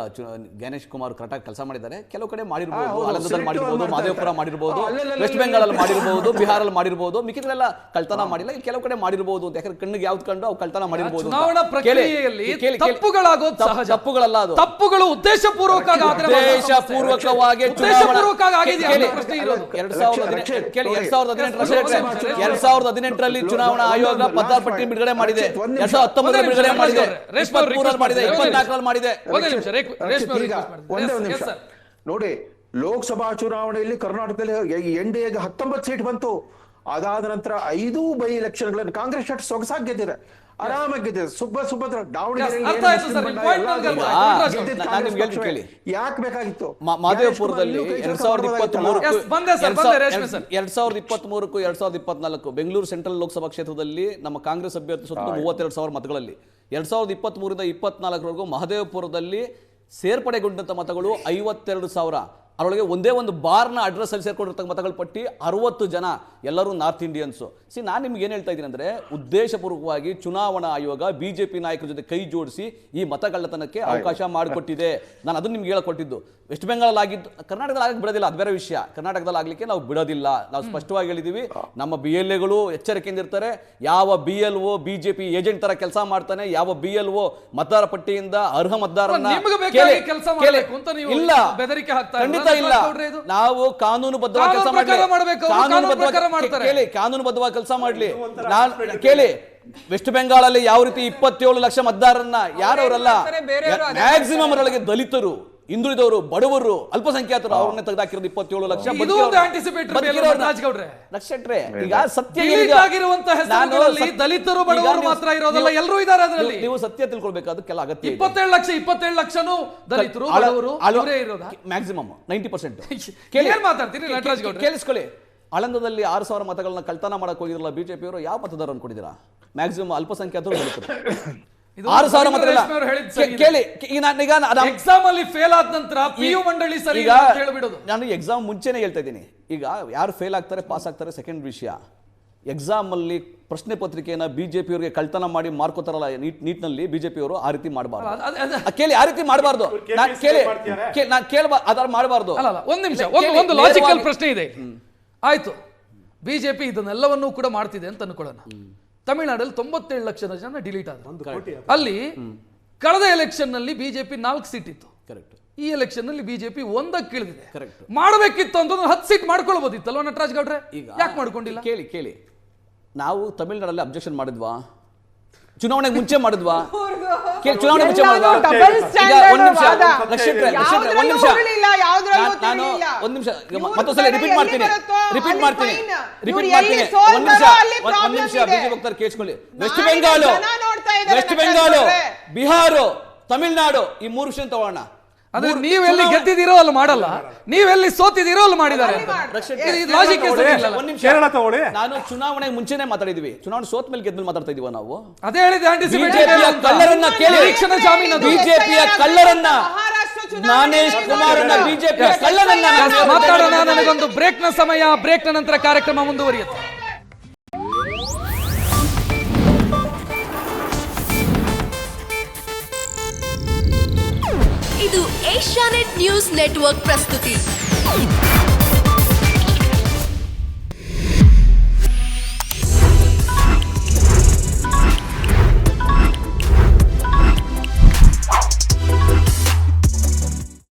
Speaker 3: ಜ್ಞಾನೇಶ್ ಕುಮಾರ್ ಕರೆಕ್ಟಾಗಿ ಕೆಲಸ ಮಾಡಿದ್ದಾರೆ. ಕೆಲವು ಕಡೆ ಮಾಡಿರ್ಬೋದು, ಆನಂದದಲ್ಲಿ ಮಾಡಿರ್ಬೋದು, ಮಹದೇವಪುರ ಮಾಡಿರ್ಬೋದು, ವೆಸ್ಟ್ ಬೆಂಗಾಲ್ ಅಲ್ಲಿ ಮಾಡಿರ್ಬೋದು, ಬಿಹಾರಲ್ಲಿ ಮಾಡಿರ್ಬೋದು, ಮಿಕ್ಕಿದ್ರೆಲ್ಲ ಕಳ್ತನ ಮಾಡಿಲ್ಲ. ಕೆಲವು ಕಡೆ ಮಾಡಿರ್ಬೋದು ಅಂತ, ಯಾಕಂದ್ರೆ ಕಣ್ಣಿಗೆ ಯಾವ್ದು ಕಂಡು ಅವು ಕಳ್ತನ ಮಾಡಿರ್ಬೋದು.
Speaker 1: ಚುನಾವಣಾ ಪ್ರಕ್ರಿಯೆಯಲ್ಲಿ ತಪ್ಪುಗಳಾಗೋದು ಸಹಜ.
Speaker 3: ತಪ್ಪುಗಳಲ್ಲ ಅದು,
Speaker 1: ತಪ್ಪುಗಳು ಉದ್ದೇಶಪೂರ್ವಕವಾಗಿ
Speaker 3: 2018ರಲ್ಲಿ ಚುನಾವಣಾ ಆಯೋಗ ಪಟ್ಟಿ ಬಿಡುಗಡೆ ಮಾಡಿದೆ, 2019 ಬಿಡುಗಡೆ ಮಾಡಿದೆ, 2024 ಮಾಡಿದೆ.
Speaker 5: ಒಂದೇ ಒಂದು ನಿಮಿಷ ನೋಡಿ, ಲೋಕಸಭಾ ಚುನಾವಣೆಯಲ್ಲಿ ಕರ್ನಾಟಕದಲ್ಲಿ NDAಗೆ 19 ಸೀಟ್ ಬಂತು. ಅದಾದ ನಂತರ 5 ಬೈ ಎಲೆಕ್ಷನ್ಗಳನ್ನು ಕಾಂಗ್ರೆಸ್ ಅಷ್ಟು ಸೊಗಸಾಗಿ ಗೆದ್ದಿದೆ, ಆರಾಮಾಗಿ ಗೆದ್ದಿದೆ. ಸುಭದ್ರ ಯಾಕೆ ಬೇಕಾಗಿತ್ತು?
Speaker 3: ಮಹದೇವಪುರದಲ್ಲಿ 2023ಕ್ಕೂ 2024 ಬೆಂಗಳೂರು ಸೆಂಟ್ರಲ್ ಲೋಕಸಭಾ ಕ್ಷೇತ್ರದಲ್ಲಿ ನಮ್ಮ ಕಾಂಗ್ರೆಸ್ ಅಭ್ಯರ್ಥಿ ಸೋತು 32,000 ಮತಗಳಲ್ಲಿ. 2023ರಿಂದ 24ರವರೆಗೂ ಮಹದೇವಪುರದಲ್ಲಿ ಸೇರ್ಪಡೆಗೊಂಡಂತ ಮತಗಳು 52,000. ಅದರೊಳಗೆ ಒಂದೇ ಒಂದು ಬಾರ್ನ ಅಡ್ರೆಸ್ ಅಲ್ಲಿ ಸೇರ್ಕೊಂಡಿರ್ತಕ್ಕ ಮತಗಳ ಪಟ್ಟಿ 60 ಜನ, ಎಲ್ಲರೂ ನಾರ್ತ್ ಇಂಡಿಯನ್ಸು. ನಾನು ನಿಮ್ಗೆ ಏನು ಹೇಳ್ತಾ ಇದ್ದೀನಿ ಅಂದರೆ, ಉದ್ದೇಶಪೂರ್ವಕವಾಗಿ ಚುನಾವಣಾ ಆಯೋಗ ಬಿಜೆಪಿ ನಾಯಕರ ಜೊತೆ ಕೈ ಜೋಡಿಸಿ ಈ ಮತಗಳ್ಳತನಕ್ಕೆ ಅವಕಾಶ ಮಾಡಿಕೊಟ್ಟಿದೆ. ನಾನು ಅದನ್ನು ನಿಮ್ಗೆ ಹೇಳಕೊಟ್ಟಿದ್ದು. ವೆಸ್ಟ್ ಬೆಂಗಾಲ್ ಆಗಿದ್ದು, ಕರ್ನಾಟಕದಲ್ಲಿ ಆಗಕ್ಕೆ ಬಿಡೋದಿಲ್ಲ, ಅದು ಬೇರೆ ವಿಷಯ. ಕರ್ನಾಟಕದಲ್ಲಿ ಆಗಲಿಕ್ಕೆ ನಾವು ಬಿಡೋದಿಲ್ಲ. ನಾವು ಸ್ಪಷ್ಟವಾಗಿ ಹೇಳಿದ್ದೀವಿ. ನಮ್ಮ BLAಗಳು ಎಚ್ಚರಿಕೆಯಿಂದ ಇರ್ತಾರೆ. ಯಾವ BLO ಬಿಜೆಪಿ ಏಜೆಂಟ್ ತರ ಕೆಲಸ ಮಾಡ್ತಾನೆ, ಯಾವ BLO ಮತದಾರ ಪಟ್ಟಿಯಿಂದ ಅರ್ಹ ಮತದಾರರನ್ನ
Speaker 1: ಇಲ್ಲ ಬೆದರಿಕೆ ಹಾಕ್ತಾರೆ.
Speaker 3: ಖಂಡಿತ ಇಲ್ಲ. ನಾವು ಕಾನೂನುಬದ್ಧವಾಗಿ ಕೆಲಸ ಕೇಳಿ, ಕಾನೂನುಬದ್ಧವಾಗಿ ಕೆಲಸ ಮಾಡ್ಲಿ. ನಾನು ಕೇಳಿ, ವೆಸ್ಟ್ ಬೆಂಗಾಳಲ್ಲಿ ಯಾವ ರೀತಿ 27 ಲಕ್ಷ ಮತದಾರರನ್ನ ಯಾರವರಲ್ಲ ಮ್ಯಾಕ್ಸಿಮಮ್ ಅವರೊಳಗೆ ದಲಿತರು, ಹಿಂದುಳಿದವರು, ಬಡವರು, ಅಲ್ಪಸಂಖ್ಯಾತರು ಅವ್ರನ್ನ ತೆಗೆದಾಕಿರೋದು 27 ಲಕ್ಷ. ಈಗ ಸತ್ಯ
Speaker 1: ದಲಿತರು ಬಡವರು ಮಾತ್ರ ಇರೋದಲ್ಲ, ಎಲ್ಲರೂ ಇದ್ದಾರೆ ಅದರಲ್ಲಿ.
Speaker 3: ನೀವು ಸತ್ಯ ತಿಳ್ಕೊಳ್ಬೇಕಾದಕ್ಕೆಲ್ಲ ಅಗತ್ಯ.
Speaker 1: 27 ಲಕ್ಷನೂ ದಲಿತರು ಬಡವರು
Speaker 3: ಮ್ಯಾಕ್ಸಿಮಮ್ 90%.
Speaker 1: ಮಾತಾಡ್ತೀರಿ ನಟರಾಜ್ ಗೌಡ್ರೆ?
Speaker 3: ಕೇಳಿಸ್ಕೊಳ್ಳಿ, ಆಳಂದದಲ್ಲಿ 6,000 ಮತಗಳನ್ನ ಕಳ್ತನ ಮಾಡಕ್ ಹೋಗಿದ್ರಲ್ಲ ಬಿಜೆಪಿ ಅವರು, ಯಾವ ಮತದಾರರು ಅನ್ಕೊಂಡಿದ್ದೀರಾ? ಮ್ಯಾಕ್ಸಿಮಮ್ ಅಲ್ಪಸಂಖ್ಯಾತರು ದಲಿತರು. 6,000 ಮತಗಳ ಕೇಳಿ.
Speaker 1: ಎಕ್ಸಾಮ್ ಅಲ್ಲಿ ಫೇಲ್ ಆದ ನಂತರ ಪಿಯು ಮಂಡಳಿ ಸರಿ ಹೇಳ್ಬಿಡೋದು.
Speaker 3: ನಾನು ಎಕ್ಸಾಮ್ ಮುಂಚೆನೆ ಹೇಳ್ತಾ ಇದ್ದೀನಿ. ಈಗ ಯಾರು ಫೇಲ್ ಆಗ್ತಾರೆ ಪಾಸ್ ಆಗ್ತಾರೆ ಸೆಕೆಂಡ್ ವಿಷಯ. ಎಕ್ಸಾಮ್ ಅಲ್ಲಿ ಪ್ರಶ್ನೆ ಪತ್ರಿಕೆಯನ್ನ ಬಿಜೆಪಿ ಅವರಿಗೆ ಕಳ್ತನ ಮಾಡಿ ಮಾರ್ಕೋತಾರಲ್ಲ ನೀಟ್ನಲ್ಲಿ, ಬಿಜೆಪಿ ಅವರು ಆ ರೀತಿ ಮಾಡಬಾರ್ದು. ಕೇಳಿ, ಆ ರೀತಿ ಮಾಡಬಾರ್ದು. ನಾನು ಕೇಳಬಾರ್ದು, ಅದರ ಮಾಡಬಾರ್ದು.
Speaker 1: ಒಂದ್ ನಿಮಿಷ, ಒಂದು ಲಾಜಿಕಲ್ ಪ್ರಶ್ನೆ ಇದೆ. ಆಯ್ತು, ಬಿಜೆಪಿ ಇದನ್ನೆಲ್ಲವನ್ನೂ ಕೂಡ ಮಾಡ್ತಿದೆ ಅಂತ ಅನ್ಕೊಳ್ಳೋಣ. ತಮಿಳುನಾಡಲ್ಲಿ 97 ಲಕ್ಷ ಜನ ಡಿಲೀಟ್ ಆದ್ರು. ಅಲ್ಲಿ ಕಳೆದ ಎಲೆಕ್ಷನ್ ನಲ್ಲಿ ಬಿಜೆಪಿ 4 ಸೀಟ್ ಇತ್ತು. ಈ ಎಲೆಕ್ಷನ್ ನಲ್ಲಿ ಬಿಜೆಪಿ 1ಕ್ಕೆ ಇಳಿದಿದೆ. ಮಾಡಬೇಕಿತ್ತು ಅಂತ 10 ಸೀಟ್ ಮಾಡ್ಕೊಳ್ಬೋದಿತ್ತಲ್ವ ನಟರಾಜ್ ಗೌಡ್ರೆ? ಯಾಕೆ ಮಾಡ್ಕೊಂಡಿಲ್ಲ?
Speaker 3: ಕೇಳಿ, ನಾವು ತಮಿಳುನಾಡಲ್ಲಿ ಅಬ್ಜೆಕ್ಷನ್ ಮಾಡಿದ್ವಾ? ಚುನಾವಣೆಗೆ ಮುಂಚೆ ಮಾಡಿದ್ವಾ? ಚುನಾವಣೆ ಮುಂಚೆ ಮಾಡಿದ್ವಾ? ಒಂದ್ ನಿಮಿಷ ಮತ್ತೊಂದ್ಸಲ ರಿಪೀಟ್ ಮಾಡ್ತೀನಿ. ಒಂದ್ ನಿಮಿಷ ಬಿಜೆಪಿ ಹೋಗ್ತಾರೆ, ಕೇಳಿಸ್ಕೊಳ್ಳಿ. ವೆಸ್ಟ್ ಬೆಂಗಾಲ್, ಬಿಹಾರ, ತಮಿಳುನಾಡು, ಈ 3 ವಿಷಯ ತಗೋಣ.
Speaker 1: ಅಂದ್ರೆ ನೀವೆಲ್ಲಿ ಗೆದ್ದಿದ್ದೀರೋ ಅಲ್ಲಿ ಮಾಡಲ್ಲ, ನೀವೆಲ್ಲಿ ಸೋತಿದ್ದೀರೋ ಅಲ್ಲಿ ಮಾಡಿದ್ದಾರೆ.
Speaker 3: ನಾನು ಚುನಾವಣೆ ಮುಂಚೆನೆ ಮಾತಾಡಿದ್ವಿ, ಚುನಾವಣೆ ಸೋತ್ ಮೇಲೆ ಗೆದ್ಮೇಲೆ ಮಾತಾಡ್ತಾ ಇದೀವ ನಾವು.
Speaker 1: ಅದೇ ಹೇಳಿದೆ,
Speaker 3: ಕಳ್ಳರನ್ನ ಕೇಳಿ, ಬಿಜೆಪಿಯ ಕಳ್ಳರನ್ನ, ಜ್ಞಾನೇಶ್ ಕುಮಾರನ್ನ, ಬಿಜೆಪಿಯ ಕಳ್ಳರನ್ನ
Speaker 1: ಮಾತಾಡೋಣ. ನನಗೊಂದು ಬ್ರೇಕ್ ನ ಸಮಯ, ಬ್ರೇಕ್ ನ ನಂತರ ಕಾರ್ಯಕ್ರಮ ಮುಂದುವರಿಯುತ್ತೆ.
Speaker 6: ಇದು ಏಷ್ಯಾನೆಟ್ ನ್ಯೂಸ್ ನೆಟ್ವರ್ಕ್ ಪ್ರಸ್ತುತಿ.